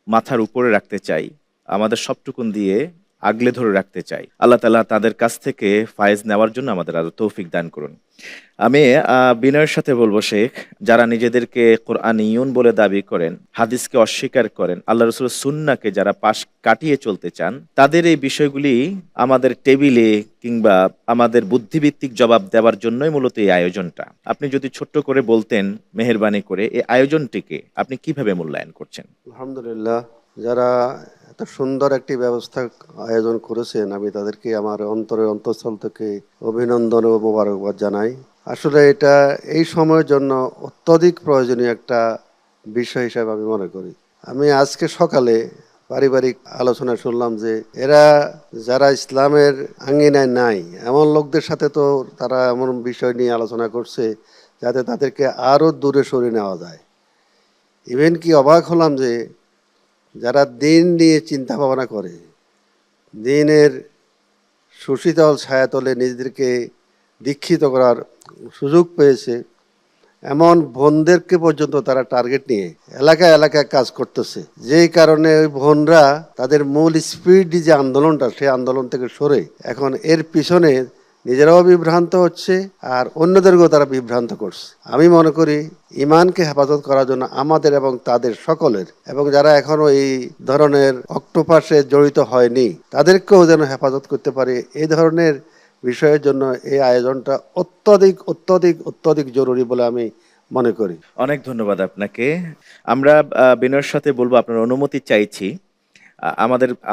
মাথার উপরে রাখতে চাই, আমাদের সবটুকুন দিয়ে আগলে ধরে রাখতে চাই। আল্লাহ তাআলা তাদের কাছ থেকে ফায়েজ নেওয়ার জন্য আমাদের আরো তৌফিক দান করুন। আমি বিনয়ের সাথে বলবো, শেখ, যারা নিজেদেরকে কোরআনিয়ুন বলে দাবি করেন, হাদিসকে অস্বীকার করেন, আল্লাহ রাসূলের সুন্নাহকে যারা পাশ কাটিয়ে চলতে চান, তাদের এই বিষয়গুলি আমাদের টেবিলে কিংবা আমাদের বুদ্ধিভিত্তিক জবাব দেওয়ার জন্যই মূলত এই আয়োজনটা। আপনি যদি ছোট্ট করে বলতেন মেহেরবানি করে, এই আয়োজনটিকে আপনি কিভাবে মূল্যায়ন করছেন? আলহামদুলিল্লাহ, যারা এত সুন্দর একটি ব্যবস্থা আয়োজন করেছেন, আমি তাদেরকে আমার অন্তঃস্থল থেকে অভিনন্দন ও মোবারকবাদ জানাই। আসলে এটা এই সময়ের জন্য অত্যধিক প্রয়োজনীয় একটা বিষয় হিসাবে আমি মনে করি। আমি আজকে সকালে পারিবারিক আলোচনা শুনলাম যে এরা যারা ইসলামের আঙ্গিনায় নাই এমন লোকদের সাথে তো তারা এমন বিষয় নিয়ে আলোচনা করছে যাতে তাদেরকে আরও দূরে সরিয়ে নেওয়া যায়। ইভেন কি অবাক হলাম যে যারা দিন নিয়ে চিন্তা ভাবনা করে, দিনের সুশীতল ছায়াতলে নিজেদেরকে দীক্ষিত করার সুযোগ পেয়েছে, এমন বোনদেরকে পর্যন্ত তারা টার্গেট নিয়ে এলাকায় এলাকায় কাজ করতেছে। যেই কারণে ওই বোনরা তাদের মূল স্পিরিট যে আন্দোলনটা, সেই আন্দোলন থেকে সরে এখন এর পিছনে নিজেরাও বিভ্রান্ত হচ্ছে আর অন্যদেরকেও তারা বিভ্রান্ত করছে। আমি মনে করি ইমানকে হেফাজত করার জন্য আমাদের এবং তাদের সকলের, এবং যারা এখনো এই ধরনের অক্টোপাসে জড়িত হয়নি তাদেরকেও যেন হেফাজত করতে পারে, এই ধরনের বিষয়ের জন্য এই আয়োজনটা অত্যধিক অত্যধিক অত্যধিক জরুরি বলে আমি মনে করি। অনেক ধন্যবাদ আপনাকে। আমরা বিনয়ের সাথে বলবো, আপনার অনুমতি চাইছি।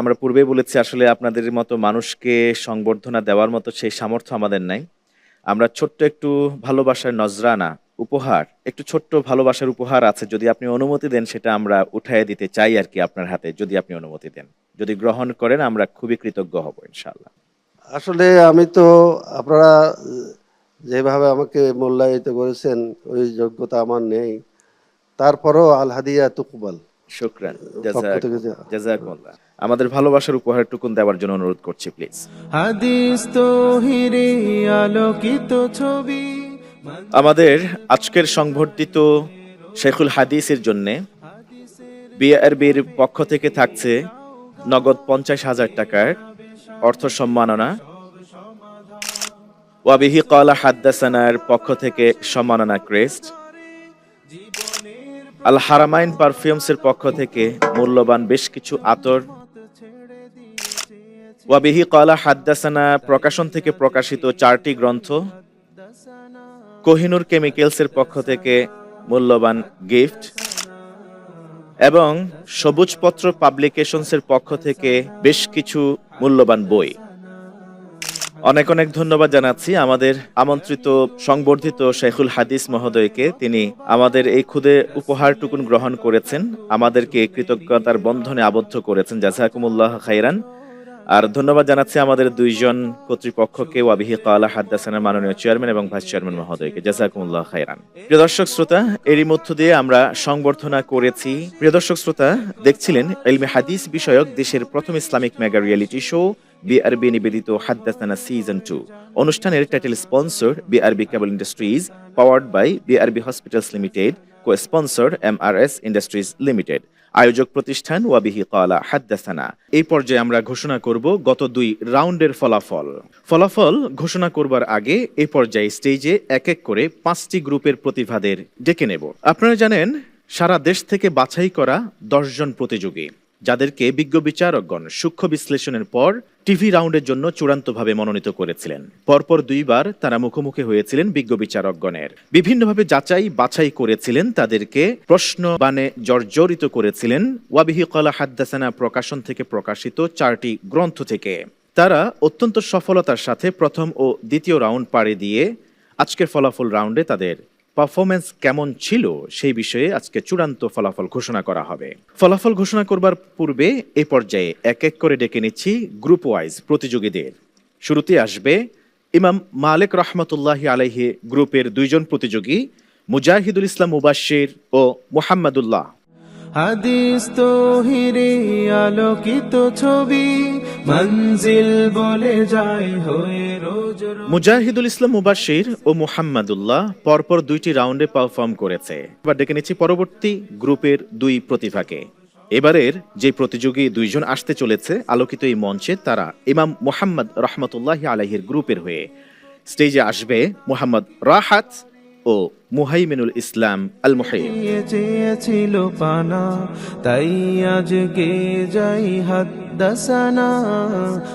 আমরা পূর্বেই বলেছি, আসলে আপনাদের মতো মানুষকে সংবর্ধনা দেওয়ার মতো সেই সামর্থ্য আমাদের নাই। আমরা ছোট্ট একটু ভালোবাসার নজরানা উপহার, একটু ছোট্ট ভালোবাসার উপহার আছে, যদি আপনি অনুমতি দেন সেটা আমরা উঠাইয়ে দিতে চাই আর কি আপনার হাতে, যদি আপনি অনুমতি দেন। যদি গ্রহণ করেন আমরা খুবই কৃতজ্ঞ হব ইনশাআল্লাহ। আসলে আমি তো আপনারা যেভাবে আমাকে মূল্যায়িত করেছেন ওই যোগ্যতা আমার নেই, তারপরও আল হাদিয়া তুকবাল। শুকরান, জাযাকুমুল্লাহ। আমাদের ভালোবাসার উপহারটুকুন দেওয়ার জন্য অনুরোধ করছি প্লিজ। হাদিস তহিরে আলোকিত ছবি। আমাদের আজকের সংবর্ধিত শেখুল হাদিসের জন্য বিআরবির পক্ষ থেকে থাকছে নগদ 50,000 টাকার অর্থ সম্মাননা। ওয়াবিহি ক্বালা হাদ্দাসানার পক্ষ থেকে সম্মাননা ক্রেস্ট। আল হারামাইন পারফিউমসের পক্ষ থেকে মূল্যবান বেশ কিছু আতর। ওয়াবিহি ক্বালা হাদ্দাসানা প্রকাশন থেকে প্রকাশিত 4টি গ্রন্থ। কোহিনুর কেমিক্যালসের পক্ষ থেকে মূল্যবান গিফট এবং সবুজপত্র পাবলিকেশনসের পক্ষ থেকে বেশ কিছু মূল্যবান বই। অনেক অনেক ধন্যবাদ জানাচ্ছি আমাদের আমন্ত্রিত সংবর্ধিত শেখুল হাদিস মহোদয়কে। তিনি আমাদের এই ক্ষুদে উপহারটুকুন গ্রহণ করেছেন, আমাদেরকে কৃতজ্ঞতার বন্ধনে আবদ্ধ করেছেন। জাযাকুমুল্লাহ খাইরান। আর ধন্যবাদ জানাচ্ছি আমাদের 2জন কর্তৃপক্ষকে, ওয়াবিহি ক্বালা হাদ্দাসানার মাননীয় চেয়ারম্যান এবং ভাইস চেয়ারম্যান মহোদয়কে। জাযাকুমুল্লাহ খাইরান। প্রিয় দর্শক শ্রোতা, এরই মধ্য দিয়ে আমরা সংবর্ধনা করেছি। প্রিয় দর্শক শ্রোতা, দেখছিলেন ইলমে হাদিস বিষয়ক দেশের প্রথম Islamic mega reality show BRB নিবেদিত হাদ্দাসানা সিজন 2। অনুষ্ঠানের title sponsor BRB cable industries, powered by BRB hospitals limited, co sponsor MRS industries limited. আয়োজক প্রতিষ্ঠান ওয়াবিহি ক্বালা হাদ্দাসানা। এই পর্যায়ে আমরা ঘোষণা করব গত 2 রাউন্ডের ফলাফল ঘোষণা করবার আগে এই পর্যায়ে স্টেজে এক এক করে 5টি গ্রুপের প্রতিভাদের ডেকে নেব। আপনারা জানেন সারা দেশ থেকে বাছাই করা 10 জন প্রতিযোগী, যাদেরকে বিজ্ঞ বিচারকগণ সূক্ষ্ম বিশ্লেষণের পর টিভি রাউন্ডের জন্য চূড়ান্তভাবে মনোনীত করেছিলেন। পরপর 2 বার তারা মুখোমুখি হয়েছিলেন বিজ্ঞ বিচারকগণের, বিভিন্নভাবে যাচাই বাছাই করেছিলেন, তাদেরকে প্রশ্ন বানে জর্জরিত করেছিলেন ওয়াবিহি ক্বালা হাদ্দাসানা প্রকাশন থেকে প্রকাশিত 4টি গ্রন্থ থেকে। তারা অত্যন্ত সফলতার সাথে প্রথম ও দ্বিতীয় রাউন্ড পাড়ি দিয়ে আজকের ফলাফল রাউন্ডে তাদের পারফরমেন্স কেমন ছিল সেই বিষয়ে আজকে চূড়ান্ত ফলাফল ঘোষণা করা হবে। ফলাফল ঘোষণা করবার পূর্বে এই পর্যায়ে এক এক করে ডেকে নিচ্ছি গ্রুপ ওয়াইজ প্রতিযোগীদের। শুরুতে আসবে ইমাম মালিক রহমতুল্লাহি আলাইহি গ্রুপের 2 জন প্রতিযোগী মুজাহিদুল ইসলাম মুবাশশির ও মুহাম্মাদুল্লাহ। হাদিস তৌহিরে আলোকিত ছবি, মঞ্জিল বলে যায় হয়ে রোজ রোজ। মুজাহিদুল ইসলাম মুবাশশির ও মুহাম্মাদুল্লাহ পরপর 2টি রাউন্ডে পারফর্ম করেছে। এবার ডেকে নিচ্ছি পরবর্তী গ্রুপের 2 প্রতিভাকে। এবারের যে প্রতিযোগী 2 জন আসতে চলেছে আলোকিত এই মঞ্চে, তারা ইমাম মুহাম্মদ রহমতুল্লাহি আলাইহির গ্রুপের হয়ে। স্টেজে আসবে মুহাম্মদ রাহাত ও মুহাইমিনুল ইসলাম আল মুহাইম। চেয়েছিল পানা, তাই আজকে যাই হাদ্দাসানা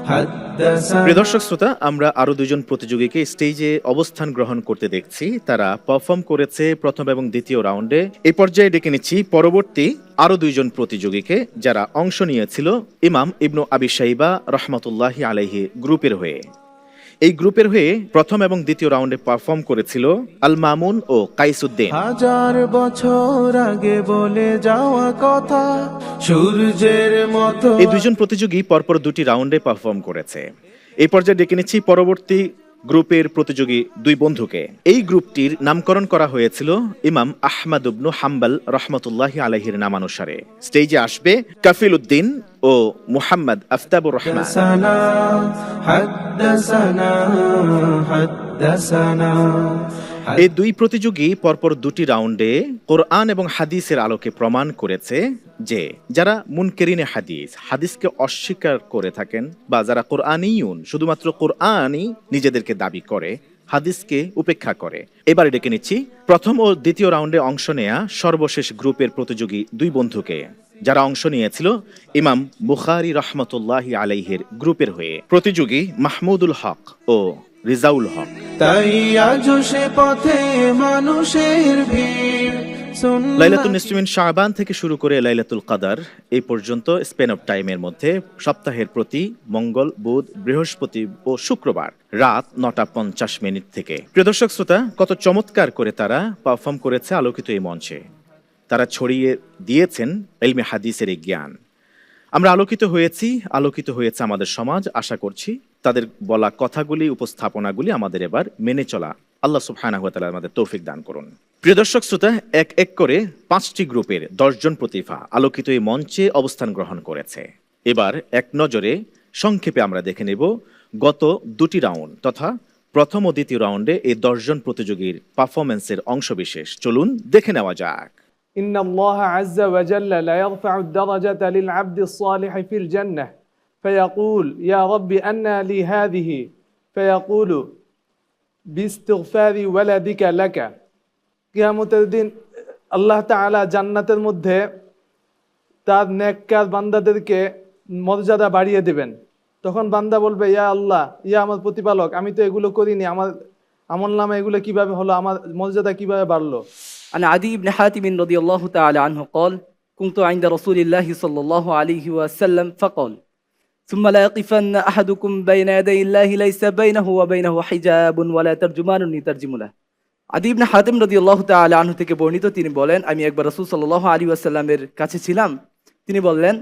হাদ্দাসানা। প্রিয় দর্শক শ্রোতা, আমরা আরো 2 জন প্রতিযোগীকে স্টেজে অবস্থান গ্রহণ করতে দেখছি। তারা পারফর্ম করেছে প্রথম এবং দ্বিতীয় রাউন্ডে। এই পর্যায়ে ডেকে নিচ্ছি পরবর্তী আরো 2 জন প্রতিযোগীকে, যারা অংশ নিয়েছিল ইমাম ইবনু আবি শাইবা রহমতুল্লাহি আলাইহি গ্রুপের হয়ে। এই গ্রুপের হয়ে প্রথম এবং দ্বিতীয় রাউন্ডে পারফর্ম করেছিল আল মামুন ও কাইসুদ্দিন। 1000 বছর আগে বলে যাওয়া কথা সূর্যের মতো। এই 2 জন প্রতিযোগী পরপর 2টি রাউন্ডে পারফর্ম করেছে। এই পর্যায়ে ডেকে নিচ্ছি পরবর্তী গ্রুপের প্রতিযোগী 2 বন্ধুকে। এই গ্রুপটির নামকরণ করা হয়েছিল ইমাম আহমদ ইবনু হাম্বল রহমতুল্লাহি আলাইহির নামানুসারে। স্টেজে আসবে কাফিল উদ্দিন ও মুহাম্মদ আফতাবুর রহমান। এই 2 প্রতিযোগী পরপর 2টি রাউন্ডে কোরআন এবং হাদিসের আলোকে প্রমাণ করেছে যে যারা মুনকেরিনে হাদিসকে অস্বীকার করে থাকেন, বা যারা কোরআনিয়ুন শুধুমাত্র কোরআনই নিজেদেরকে দাবি করে, হাদিসকে উপেক্ষা করে। এবারে ডেকে নিচ্ছি প্রথম ও দ্বিতীয় রাউন্ডে অংশ নেয়া সর্বশেষ গ্রুপের প্রতিযোগী 2 বন্ধুকে, যারা অংশ নিয়েছিল ইমাম বুখারী রহমতুল্লাহি আলাইহির গ্রুপের হয়ে। প্রতিযোগী মাহমুদুল হক ও রিজাউল হক। তাই আজ সে পথে মানুষের ভিড়। লাইলাতুল নিসফ মিন শাবান থেকে শুরু করে লাইলাতুল কদর এই পর্যন্ত স্পেন অফ টাইমের মধ্যে সপ্তাহের প্রতি মঙ্গল, বুধ, বৃহস্পতি ও শুক্রবার রাত 9:50 থেকে। প্রিয় দর্শক শ্রোতা, কত চমৎকার করে তারা পারফর্ম করেছে আলোকিত এই মঞ্চে। তারা ছড়িয়ে দিয়েছেন ইলমে হাদিসের এই জ্ঞান। আমরা আলোকিত হয়েছে আমাদের সমাজ। আশা করছি তাদের বলা কথাগুলি, উপস্থাপনাগুলি আমাদের এবার মেনে চলা আল্লাহ সুবহানাহু ওয়া তাআলা আমাদের তৌফিক দান করুন। প্রিয় দর্শক শ্রোতা, এক এক করে 5টি গ্রুপের 10 জন প্রতিভা আলোকিত এই মঞ্চে অবস্থান গ্রহণ করেছে। এবার এক নজরে সংক্ষেপে আমরা দেখে নেব গত 2টি রাউন্ড তথা প্রথম ও দ্বিতীয় রাউন্ডে এই 10 জন প্রতিযোগীর পারফরম্যান্সের অংশবিশেষ। চলুন দেখে নেওয়া যাক। إن الله عز وجل لا يرفع الدرجة للعبد الصالح في الجنة فيقول يا رب أنى لي هذه فيقول باستغفار ولدك لك। কিয়ামতের দিন আল্লাহ তাআলা জান্নাতের মধ্যে তার নেককার বান্দাদেরকে মর্যাদা বাড়িয়ে দেবেন। তখন বান্দা বলবে ইয়া আল্লাহ, ইয়া আমার প্রতিপালক, আমি তো এগুলো করিনি, আমার আমলনামা এগুলো কিভাবে হলো, আমার মর্যাদা কিভাবে বাড়লো। عن عدي بن حاتم رضي الله تعالى عنه قال كنت عند رسول الله صلى الله عليه وسلم فقال ثم لا يقفن أحدكم بين يدي الله ليس بينه وبينه حجاب ولا ترجمان يترجم له। আদি ইবনে হাতিম রাদিয়াল্লাহু তাআলা আনহু থেকে বর্ণিত, তিনি বলেন আমি একবার রাসূল সাল্লাল্লাহু আলাইহি ওয়াসাল্লামের কাছে ছিলাম। তিনি বললেন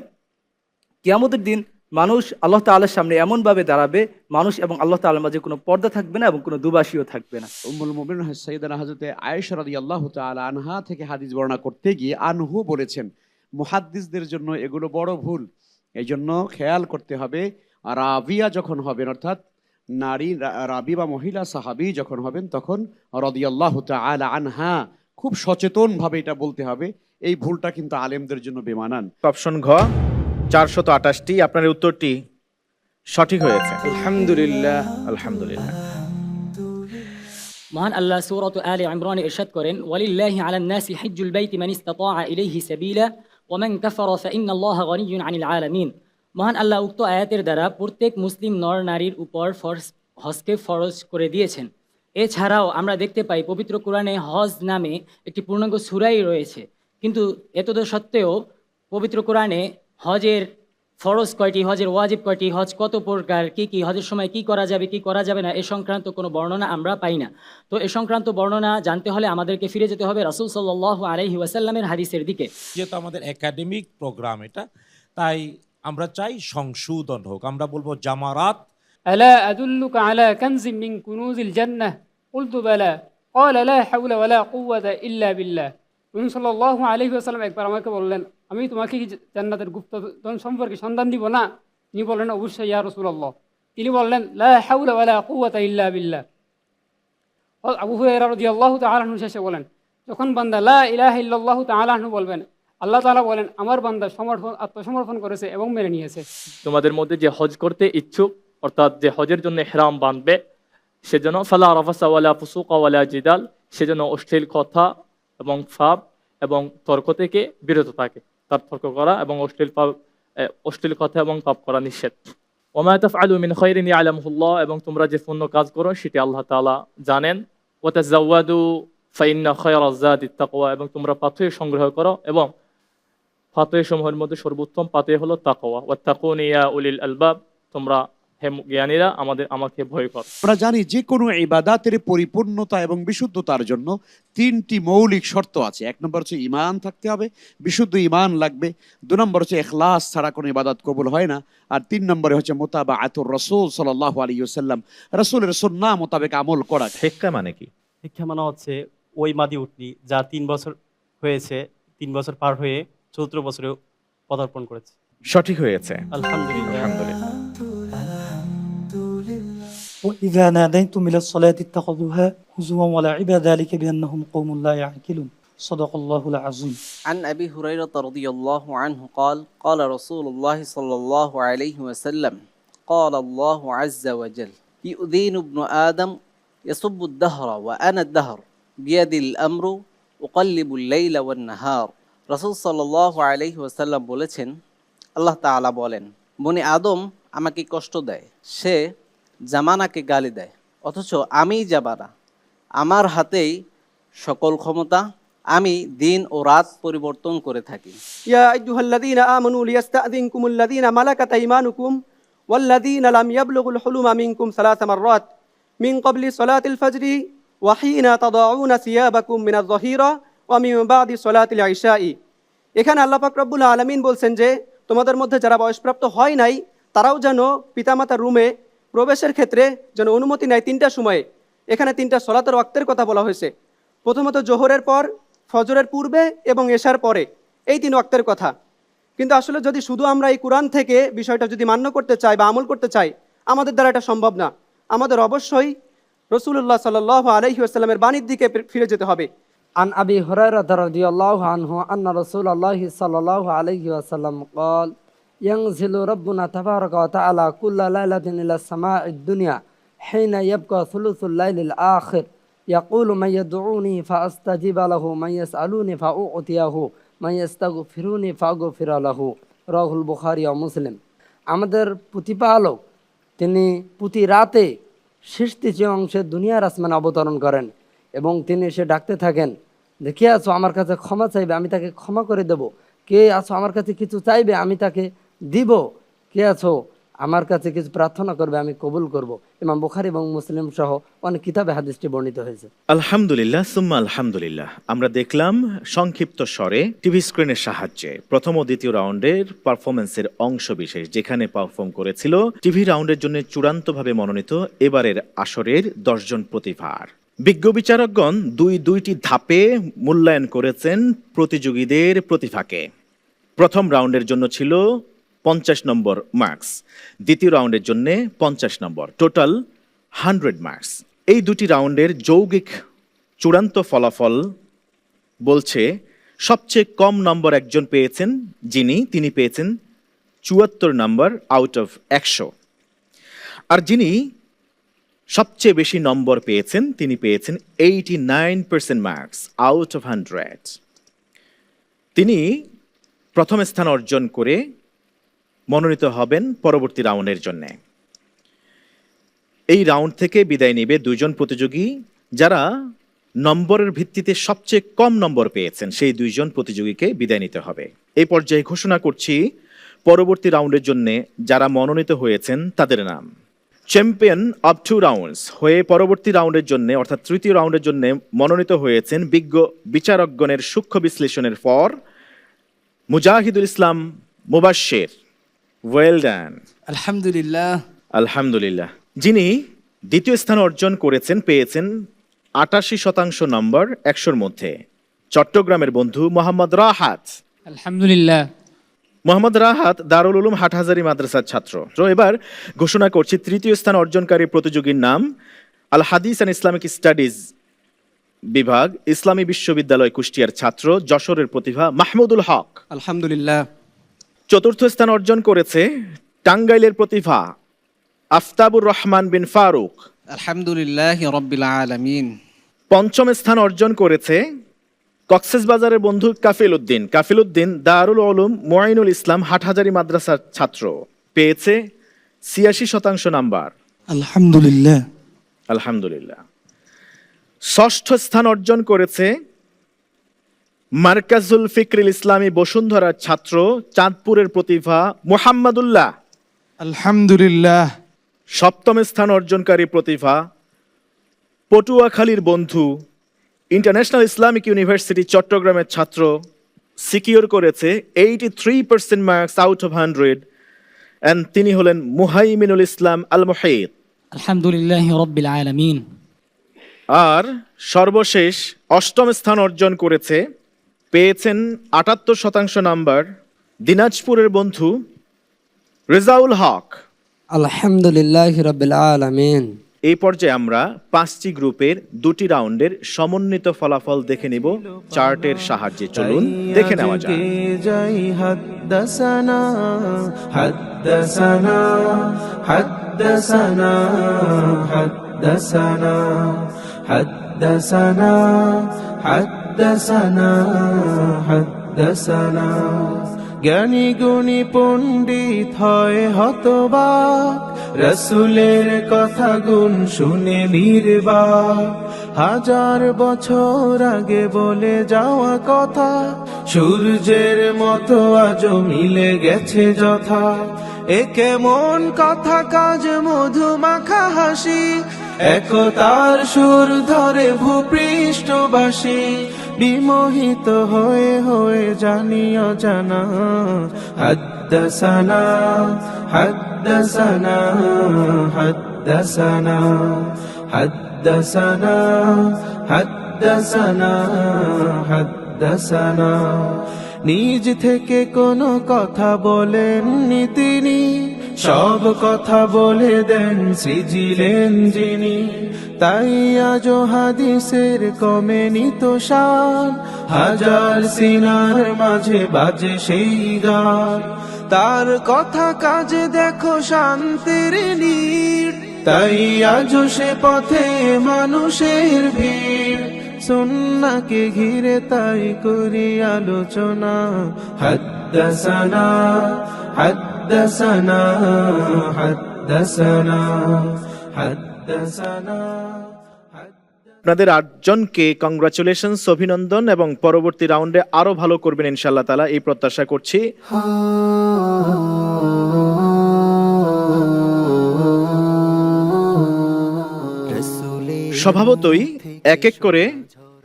কিয়ামতের দিন মানুষ আল্লাহ তাআলার সামনে এমন ভাবে দাঁড়াবে, মানুষ এবং আল্লাহ তাআলার মাঝে কোনো পর্দা থাকবে না এবং কোনো দুবাসীও থাকবে না। উম্মুল মুমিনিন সাইয়্যিদানা হযরতে আয়েশা রাদিয়াল্লাহু তাআলা আনহা থেকে হাদিস বর্ণনা করতে গিয়ে আনহু বলেছেন, মুহাদ্দিসদের জন্য এগুলো বড় ভুল। এই জন্য খেয়াল করতে হবে, রাবিয়া যখন হবেন, অর্থাৎ নারী রাবি বা মহিলা সাহাবী যখন হবেন, তখন রাদিয়াল্লাহু তাআলা আনহা খুব সচেতনভাবে এটা বলতে হবে। এই ভুলটা কিন্তু আলেমদের জন্য বেমানান। অপশন ঘ 428টি। আপনার এই উত্তরটি সঠিক হয়েছে। আলহামদুলিল্লাহ। আলহামদুলিল্লাহ। মহান আল্লাহ সূরাত আলে ইমরানে ইরশাদ করেন, ওয়ালিল্লাহি আলান নাসি হিজ্জুল বাইতি মান ইসতাতাআ ইলাইহি সাবিলা ওয়া মান কাফারা ফাইন্নাল্লাহা গনিয়্যুন আনিল আলামিন। মহান আল্লাহ উক্ত আয়াতের দ্বারা প্রত্যেক মুসলিম নর নারীর উপর হজকে ফরজ করে দিয়েছেন। এছাড়াও আমরা দেখতে পাই পবিত্র কোরআনে হজ নামে একটি পূর্ণাঙ্গ সূরাই রয়েছে, কিন্তু এতদ সত্ত্বেও পবিত্র কোরআনে হজের ফরজ কয়টি, হজের ওয়াজিব কয়টি, হজ কত প্রকার, কি হজের সময় কি করা যাবে কি করা যাবে না, এ সংক্রান্ত কোনো বর্ণনা আমরা পাই না। তো এ সংক্রান্ত বর্ণনা জানতে হলে আমাদেরকে ফিরে যেতে হবে রাসূল সাল্লাল্লাহু আলাইহি ওয়াসাল্লামের হাদিসের দিকে। যেহেতু আমাদের একাডেমিক প্রোগ্রাম এটা, তাই আমরা চাই সংশোধন হোক। আমরা বলবো জামারাত। আলা আদুল্লুকা আলা কানজিম মিন কুনুজিল জান্নাহ কুলতু বালা ক্বালা লা হাওলা ওয়ালা কুওয়াতা ইল্লা বিল্লাহ। রাসূল সাল্লাল্লাহু আলাইহি ওয়াসাল্লাম একবার আমাকে বললেন, আমি তোমাকে কি জান্নাতের গুপ্তধন সম্পর্কে সন্ধান দিব না? তিনি বললেন, অবশ্যই ইয়া রাসূলুল্লাহ। তিনি বললেন, লা হাওলা ওয়ালা কুওয়াতা ইল্লা বিল্লাহ। আবু হুরায়রা রাদিয়াল্লাহু তাআলা আনহু শেষে বলেন, যখন বান্দা লা ইলাহা ইল্লাল্লাহু তাআলা আনহু বলবেন, আল্লাহ তাআলা বলেন, আমার বান্দা আত্মসমর্পণ করেছে এবং মেনে নিয়েছে। তোমাদের মধ্যে যে হজ করতে ইচ্ছুক, অর্থাৎ যে হজের জন্য ইহরাম বাঁধবে, সেজন্য ফালা রাফাসা ওয়ালা ফুসুকা ওয়ালা জিদাল, সেজন্য অশ্লীল কথা এবং ফাপ এবং তর্ক থেকে বিরত থাকে। তার তর্ক করা এবং অশ্লীল কথা এবং পাপ করা নিষেধ। ওমা তাফআলু মিন খায়রিন ইয়ালামুহুল্লাহ, এবং তোমরা যে পুণ্য কাজ করো সেটি আল্লাহ তাআলা জানেন। ওয়া তাযাওয়াদু ফাইন্না খায়রাজ যাদিত তাকওয়া, এবং তোমরা পাথেয় সংগ্রহ করো এবং পাথেয় সমূহের মধ্যে সর্বোত্তম পাথেয় হলো তাকওয়া। ওয়াত্তাকুনি ইয়া উলিল আলবাব, তোমরা হে জ্ঞানীরা আমাকে ভয় কর। আমরা জানি যে কোনো ইবাদাতের পরিপূর্ণতা এবং বিশুদ্ধতার জন্য 3টি মৌলিক শর্ত আছে। 1 নম্বর হচ্ছে ঈমান থাকতে হবে, বিশুদ্ধ ঈমান লাগবে। 2 নম্বর হচ্ছে ইখলাস ছাড়া কোনো ইবাদত কবুল হয় না। আর 3 নম্বরে হচ্ছে মুতাবাআতুর রাসূল সাল্লাল্লাহু আলাইহি ওয়াসাল্লাম, রাসূলের সুন্নাহ মোতাবেক আমল করা। শিক্ষা মানে কি? শিক্ষা মানে হচ্ছে ওই মাদি উটনি যা 3 বছর হয়েছে, 3 বছর পার হয়ে 4 বছরে পদার্পণ করেছে। সঠিক হয়েছে। আলহামদুলিল্লাহ। আলহামদুলিল্লাহ। وإذا ناديتم إلى الصلاة اتخذوها هزوا ولعبا ذلك بأنهم قوم لا يعقلون صدق الله العظيم. عن أبي هريرة رضي الله عنه قال قال رسول الله صلى الله عليه وسلم قال الله عز وجل يؤذين ابن آدم يصب الدهر وأنا الدهر بيد الأمر أقلب الليل والنهار. রাসূল সাল্লাল্লাহু আলাইহি ওয়াসাল্লাম বলেছেন, আল্লাহ তাআলা বলেন, বনি আদম আমাকে কষ্ট দেয়, সে জামানাকে গালি দেয়, অথচ আমি জামানা, আমার হাতেই সকল ক্ষমতা, আমি দিন ও রাত পরিবর্তন করে থাকি। ইয়া আইয়ুহাল্লাযীনা আমানু লিয়াস্তাযিনকুমুল্লাযীনা মালাকাত আইমানুকুম ওয়াল্লাযীনা লাম ইয়াবলুগুল হুলুমা মিনকুম সালাসা মাররাত মিন ক্বাবলি সালাতিল ফাজরি ওয়া হিনা তাদাউনা সিয়াবাকুম মিনাজ যাহিরা ওয়া মিন বাদি সালাতিল ইশাই। এখানে আল্লাহ পাক রব্বুল আলামিন বলছেন যে তোমাদের মধ্যে যারা বয়সপ্রাপ্ত হয় নাই তারাও যেন পিতামাতার রুমে প্রবেশের ক্ষেত্রে যেন অনুমতি নেয় 3টা সময়ে। এখানে 3টা সলাতের ওয়াক্তের কথা বলা হয়েছে। প্রথমত জোহরের পর, ফজরের পূর্বে এবং এশার পরে, এই 3 ওয়াক্তের কথা। কিন্তু আসলে যদি শুধু আমরা এই কোরআন থেকে বিষয়টা যদি মান্য করতে চাই বা আমল করতে চাই, আমাদের দ্বারা এটা সম্ভব না। আমাদের অবশ্যই রাসূলুল্লাহ সাল্লাল্লাহু আলাইহি ওয়াসাল্লামের বাণীর দিকে ফিরে যেতে হবে। عن أبي هريرة رضي الله عنه أن رسول الله صلى الله عليه وسلم قال ينزل ربنا تبارك وتعالى كل ليلة إلى السماء الدنيا حين يبقى ثلث الليل الآخر يقول من يدعوني فأستجيب له من يسألوني فأعطيه من يستغفروني فأغفر له رواه البخاري ومسلم. আমাদের প্রতিপালক তিনি প্রতি রাতে শেষ 3 অংশে দুনিয়ার আসমানে অবতরণ করেন এবং তিনি এসে ডাকতে থাকেন যে কে আছো আমার কাছে ক্ষমা চাইবে, আমি তাকে ক্ষমা করে দেব। কে আছো আমার কাছে কিছু চাইবে, আমি তাকে দিব। কে আছো আমার কাছে কিছু প্রার্থনা করবে, আমি কবুল করব। ইমাম বুখারী এবং মুসলিম সহ অনেক কিতাবে হাদিসটি বর্ণিত হয়েছে। আলহামদুলিল্লাহ সুম্মা আলহামদুলিল্লাহ। আমরা দেখলাম সংক্ষিপ্ত স্বরে টিভি স্ক্রিনের সাহায্যে প্রথম ও দ্বিতীয় রাউন্ডের পারফরমেন্সের অংশ বিশেষ যেখানে পারফর্ম করেছিল টিভি রাউন্ডের জন্য চূড়ান্তভাবে মনোনীত এবারের আসরের 10 জন প্রতিভার। বিজ্ঞ বিচারকগণ 2টি ধাপে মূল্যায়ন করেছেন প্রতিযোগীদের প্রতিভাকে। প্রথম রাউন্ডের জন্য ছিল 50 নম্বর মার্কস, দ্বিতীয় রাউন্ডের জন্য 50 নম্বর, টোটাল 100 মার্কস। এই 2টি রাউন্ডের যৌগিক চূড়ান্ত ফলাফল বলছে সবচেয়ে কম নম্বর একজন পেয়েছেন, তিনি পেয়েছেন ৭৪ নম্বর আউট অফ ১০০। আর যিনি সবচেয়ে বেশি নম্বর পেয়েছেন তিনি পেয়েছেন 89% মার্কস আউট অফ 100। তিনি প্রথম স্থান অর্জন করে মনোনীত হবেন পরবর্তী রাউন্ডের জন্য। এই রাউন্ড থেকে বিদায় নেবে দুইজন প্রতিযোগী যারা নম্বরের ভিত্তিতে সবচেয়ে কম নম্বর পেয়েছেন, সেই দুইজন প্রতিযোগীকে বিদায় নিতে হবে। এই পর্যায়ে ঘোষণা করছি পরবর্তী রাউন্ডের জন্য যারা মনোনীত হয়েছেন তাদের নাম। চ্যাম্পিয়ন অব 2 রাউন্ডস হয়ে পরবর্তী রাউন্ডের জন্য অর্থাৎ তৃতীয় রাউন্ডের জন্য মনোনীত হয়েছেন বিজ্ঞ বিচারকগণের সূক্ষ্ম বিশ্লেষণের পর মুজাহিদুল ইসলাম মুবাশশির। ওয়েল ডান, আলহামদুলিল্লাহ। আলহামদুলিল্লাহ। যিনি দ্বিতীয় স্থান অর্জন করেছেন, পেয়েছেন ৮৮% নম্বর ১০০-র মধ্যে, চট্টগ্রামের বন্ধু মোহাম্মদ রাহাত। আলহামদুলিল্লাহ। মোহাম্মদ রাহাত দারুল উলুম হাটহাজারী মাদ্রাসার ছাত্র। তো এবার ঘোষণা করছি তৃতীয় স্থান অর্জনকারী প্রতিযোগীর নাম। আল হাদিস অ্যান্ড ইসলামিক স্টাডিজ বিভাগ, ইসলামী বিশ্ববিদ্যালয় কুষ্টিয়ার ছাত্র, যশোরের প্রতিভা মাহমুদুল হক। আলহামদুলিল্লাহ। চতুর্থ স্থান অর্জন করেছে টাঙ্গাইলের প্রতিভা আফতাবুর রহমান বিন ফারুক। আলহামদুলিল্লাহ রাব্বিল আলামিন। পঞ্চম স্থান অর্জন করেছে কক্সবাজারের বন্ধু কাফিল উদ্দিন দারুল উলুম মুআইনুল ইসলাম হাটহাজারী মাদ্রাসার ছাত্র, পেয়েছে ৮৬% নাম্বার। আলহামদুলিল্লাহ। আলহামদুলিল্লাহ। ষষ্ঠ স্থান অর্জন করেছে মার্কাজুল ফিকরিল ইসলামী বসুন্ধরার ছাত্র, চাঁদপুরের প্রতিভা মুহাম্মাদুল্লাহ। আলহামদুলিল্লাহ। সপ্তম স্থান অর্জনকারী প্রতিভা পটুয়াখালীর বন্ধু, ইন্টারন্যাশনাল ইসলামিক ইউনিভার্সিটি চট্টগ্রামের ছাত্র, সিকিউর করেছে 83% মার্কস আউট অফ 100 এন্ড তিনি হলেন মুহাইমিনুল ইসলাম আল মুহিত। আলহামদুলিল্লাহ রাব্বিল আলামিন। আর সর্বশেষ অষ্টম স্থান অর্জন করেছে, পেয়েছেন ৭৮% নাম্বার, দিনাজপুরের বন্ধু রেজাউল হক। আলহামদুলিল্লাহ রাব্বিল আলামিন। এই পর্যায়ে আমরা 5টি গ্রুপের 2টি রাউন্ডের সমন্বিত ফলাফল দেখে নিব চার্টের সাহায্যে। চলুন দেখে নেওয়া যাক। যাই হাদ্দাসানা হাদ্দাসানা হাদ্দাসানা হাদ্দাসানা হাদ্দাসানা হাদ্দাসানা হাদ্দাসানা। জ্ঞানী গুণী পণ্ডিত হয় হতবাক, রসুলের কথা গুণ শুনে নির্বাক। 1000 বছর আগে বলে যাওয়া কথা, সূর্যের মতো আজও মিলে গেছে যথা। এ কেমন কথা কাজ মধু মাখা হাসি, একতার সুর ধরে ভূপৃষ্ঠবাসী। বিমোহিত হয়ে হয়ে জানি অজানা, হাদ্দাসানা হাদ্দাসানা হাদ্দাসানা হাদ্দাসানা হাদ্দাসানা হাদ্দাসানা। নিজ থেকে কোনো কথা বলেননি তিনি, সব কথা বলে দেন সৃজিলেন যিনি। তাই আজো হাদিসের কমেনি তো শান, 1000 সিনার মাঝে বাজে সেই গান। তার কথা কাজে দেখো শান্তির নীড়, তাই আজো সে পথে মানুষের ভিড়। সুন্নাহকে ঘিরে তাই করি আলোচনা, হাদ্দাসানা হাদ্দাসানা হাদ্দাসানা হাদ্দাসানা। আপনাদের 8জনকে কংগ্রাচুলেশনস, অভিনন্দন, এবং পরবর্তী রাউন্ডে আরো ভালো করবেন ইনশাআল্লাহ তাআলা এই প্রত্যাশা করছি। স্বভাবতই এক এক করে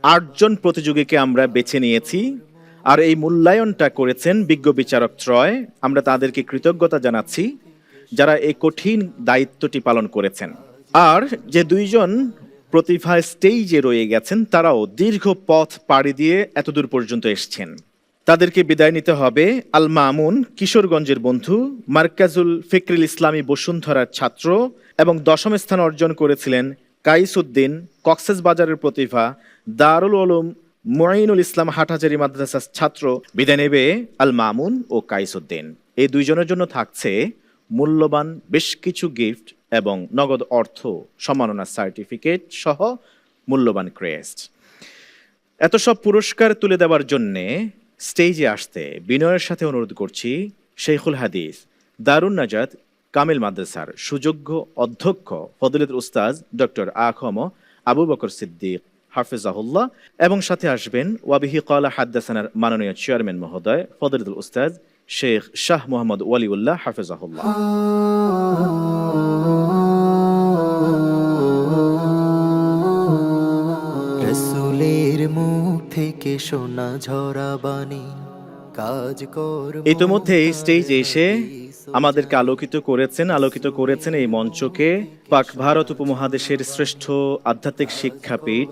8জন প্রতিযোগীকে আমরা বেছে নিয়েছি, আর এই মূল্যায়নটা করেছেন বিজ্ঞ বিচারক ত্রয়। আমরা তাদেরকে কৃতজ্ঞতা জানাচ্ছি যারা এই কঠিন দায়িত্বটি পালন করেছেন। আর যে 2জন প্রতিভা স্টেজে রয়ে গেছেন, তারাও দীর্ঘ পথ পাড়ি দিয়ে এতদূর পর্যন্ত এসছেন। তাদেরকে বিদায় নিতে হবে আল মামুন, কিশোরগঞ্জের বন্ধু, মার্কাজুল ফিকরিল ইসলামী বসুন্ধরার ছাত্র, এবং 10ম স্থান অর্জন করেছিলেন কাইস উদ্দিন, কক্সবাজারের প্রতিভা, দারুল উলুম মুঈনুল ইসলাম হাটহাজারী মাদ্রাসার ছাত্র। বিদায় নেবে আল মামুন ও কাইসউদ্দিন। এই দুইজনের জন্য থাকছে মূল্যবান বেশ কিছু গিফট এবং নগদ অর্থ, সম্মাননা সার্টিফিকেট সহ মূল্যবান ক্রেস্ট। এত সব পুরস্কার তুলে দেওয়ার জন্যে স্টেজে আসতে বিনয়ের সাথে অনুরোধ করছি শেখুল হাদিস দারুন নাজাত কামিল মাদ্রাসার সুযোগ্য অধ্যক্ষ ফজিলতুল উস্তাজ ডক্টর আখম আবু বকর সিদ্দিক হাফিজাহুল্লাহ, এবং সাথে আসবেন ওয়াবিহি ক্বালা হাদ্দাসানার মাননীয় চেয়ারম্যান মহোদয় ফজিলতুল উস্তাজ শেখ শাহ মোহাম্মদ ওয়ালিউল্লাহ হাফিজাহুল্লাহ। রাসূলের মুখ থেকে শোনা ঝরা বাণী কাজ কর। ইতিমধ্যে এই স্টেজে এসে আমাদেরকে আলোকিত করেছেন এই মঞ্চকে পাক ভারত উপমহাদেশের শ্রেষ্ঠ আধ্যাত্মিক শিক্ষাপীঠ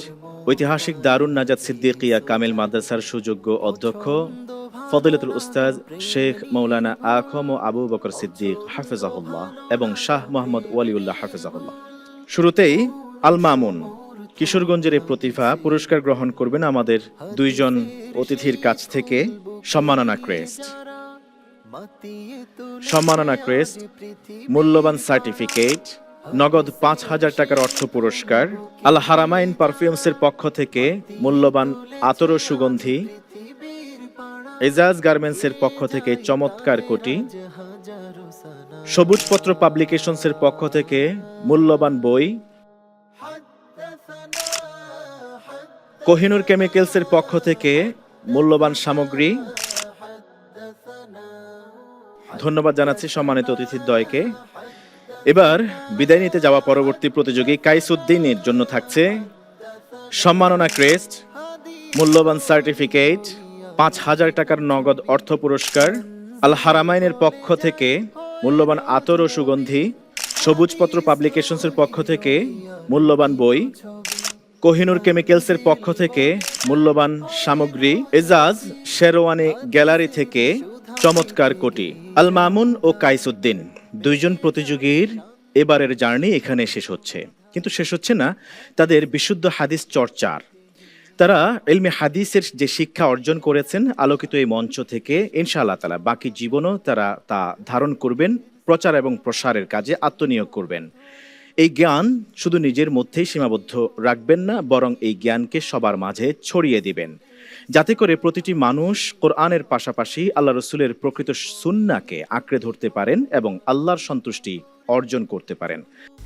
ঐতিহাসিক দারুন নাজাত সিদ্দিকিয়া কামিল মাদ্রাসার সুযোগ্য অধ্যক্ষ ফজিলতুল উস্তাদ শেখ মৌলানা আখম আবু বকর সিদ্দিক হাফিজাহুল্লাহ এবং শাহ মোহাম্মদ ওয়ালিউল্লাহ হাফিজাহুল্লাহ। শুরুতেই আল মামুন কিশোরগঞ্জের এই প্রতিভা পুরস্কার গ্রহণ করবেন আমাদের দুইজন অতিথির কাছ থেকে সম্মাননা ক্রেস্ট, মূল্যবান সার্টিফিকেট, নগদ ৫,০০০ টাকার অর্থ পুরস্কার, আল হারামাইন পারফিউমসের পক্ষ থেকে মূল্যবান আতর ও সুগন্ধি, এজাজ গার্মেন্টসের পক্ষ থেকে চমৎকার কোটি, সবুজপত্র পাবলিকেশনসের পক্ষ থেকে মূল্যবান বই, কোহিনুর কেমিক্যালসের পক্ষ থেকে মূল্যবান সামগ্রী। ধন্যবাদ জানাচ্ছি সম্মানিত অতিথিদ্বয়কে। এবার বিদায় নিতে যাওয়া পরবর্তী প্রতিযোগী কাইসউদ্দিনের জন্য থাকছে সম্মাননা ক্রেস্ট, মূল্যবান সার্টিফিকেট, ৫,০০০ টাকার নগদ অর্থ পুরস্কার, আল হারামাইনের পক্ষ থেকে মূল্যবান আতর ও সুগন্ধি, সবুজপত্র পাবলিকেশনসের পক্ষ থেকে মূল্যবান বই, কোহিনুর কেমিক্যালসের পক্ষ থেকে মূল্যবান সামগ্রী, এজাজ শেরওয়ানি গ্যালারি থেকে চমৎকার কোটি। আল মামুন ও কাইসউদ্দিন দুইজন প্রতিযোগীর এবারের জার্নি এখানে শেষ হচ্ছে, কিন্তু শেষ হচ্ছে না তাদের বিশুদ্ধ হাদিস চর্চার। তারা ইলমে হাদিসের যে শিক্ষা অর্জন করেছেন আলোকিত এই মঞ্চ থেকে, ইনশাআল্লাহ তাআলা বাকি জীবনও তারা তা ধারণ করবেন, প্রচার এবং প্রসারের কাজে আত্মনিয়োগ করবেন। এই জ্ঞান শুধু নিজের মধ্যেই সীমাবদ্ধ রাখবেন না, বরং এই জ্ঞানকে সবার মাঝে ছড়িয়ে দিবেন, যাতে করে প্রতিটি মানুষ কোরআনের পাশাপাশি আল্লাহ রসুলের প্রকৃত সুন্নাহকে আঁকড়ে ধরতে পারেন এবং আল্লাহর সন্তুষ্টি অর্জন করতে পারেন।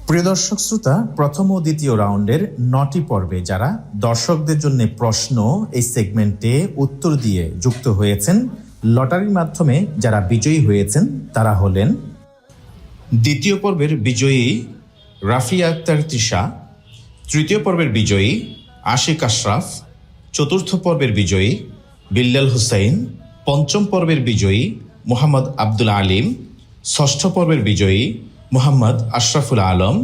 প্রিয় দর্শক শ্রোতা, প্রথম ও দ্বিতীয় রাউন্ডের 9টি পর্বে যারা দর্শকদের জন্য প্রশ্ন এই সেগমেন্টে উত্তর দিয়ে যুক্ত হয়েছেন, লটারির মাধ্যমে যারা বিজয়ী হয়েছেন তারা হলেন: দ্বিতীয় পর্বের বিজয়ী রাফিয়া আক্তার তিশা, তৃতীয় পর্বের বিজয়ী আশিক আশরাফ, চতুর্থ পর্বের বিজয়ী বিল্লাল হুসাইন, পঞ্চম পর্বের বিজয়ী মোহাম্মদ আব্দুল আলিম, ষষ্ঠ পর্বের বিজয়ী মোহাম্মদ আশরাফুল আলম,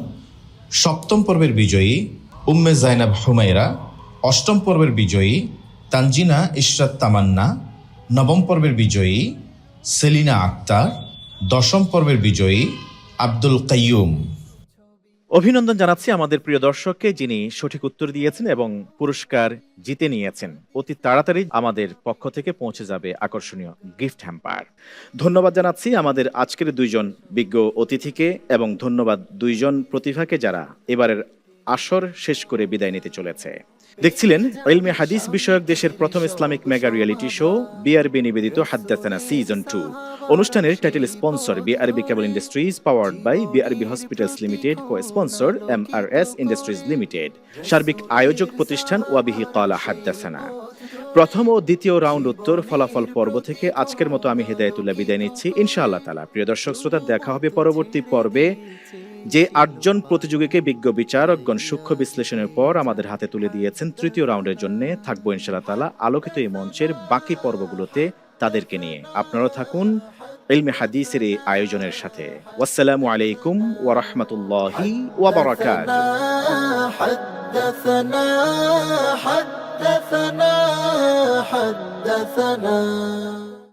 সপ্তম পর্বের বিজয়ী উম্মে জাইনাব হুমায়রা, অষ্টম পর্বের বিজয়ী তানজিনা ইশরাত তামান্না, নবম পর্বের বিজয়ী সেলিনা আক্তার, দশম পর্বের বিজয়ী আব্দুল কাইয়ুম। অভিনন্দন জানাচ্ছি আমাদের প্রিয় দর্শককে, যিনি সঠিক উত্তর দিয়েছেন এবং পুরস্কার জিতে নিয়েছেন। অতি তাড়াতাড়ি আমাদের পক্ষ থেকে পৌঁছে যাবে আকর্ষণীয় গিফট হ্যাম্পার। ধন্যবাদ জানাচ্ছি আমাদের আজকের দুইজন বিজ্ঞ অতিথিকে এবং ধন্যবাদ দুইজন প্রতিভাকে যারা এবারের আসর শেষ করে বিদায় নিতে চলেছে। দেখছিলেন ইলমে হাদিস বিষয়ক দেশের প্রথম Islamic mega reality show BRB নিবেদিত হাদ্দাসানা সিজন 2। অনুষ্ঠানের title sponsor BRB cable industries, powered by BRB hospitals limited, co sponsor MRS industries limited, সার্বিক আয়োজক প্রতিষ্ঠান ওয়াবিহি ক্বালা হাদ্দাসানা। প্রথম ও দ্বিতীয় রাউন্ড উত্তর ফলাফল পর্ব থেকে আজকের মতো আমি হেদায়েতুল্লাহ বিদায় নিচ্ছি, ইনশাআল্লাহ তাআলা। প্রিয় দর্শক শ্রোতা, দেখা হবে পরবর্তী পর্বে। যে 8 জন প্রতিযোগীকে বিজ্ঞ বিচারকগণ সূক্ষ্ম বিশ্লেষণের পর আমাদের হাতে তুলে দিয়েছেন তৃতীয় রাউন্ডের জন্য, থাকবো ইনশাআল্লাহ তাআলা আলোকিত এই মঞ্চের বাকি পর্বগুলোতে তাদেরকে নিয়ে। আপনারা থাকুন ইলমে হাদিসের এই আয়োজনের সাথে। ওয়াসসালামু আলাইকুম ওয়া রাহমাতুল্লাহি ওয়া বারাকাতুহু।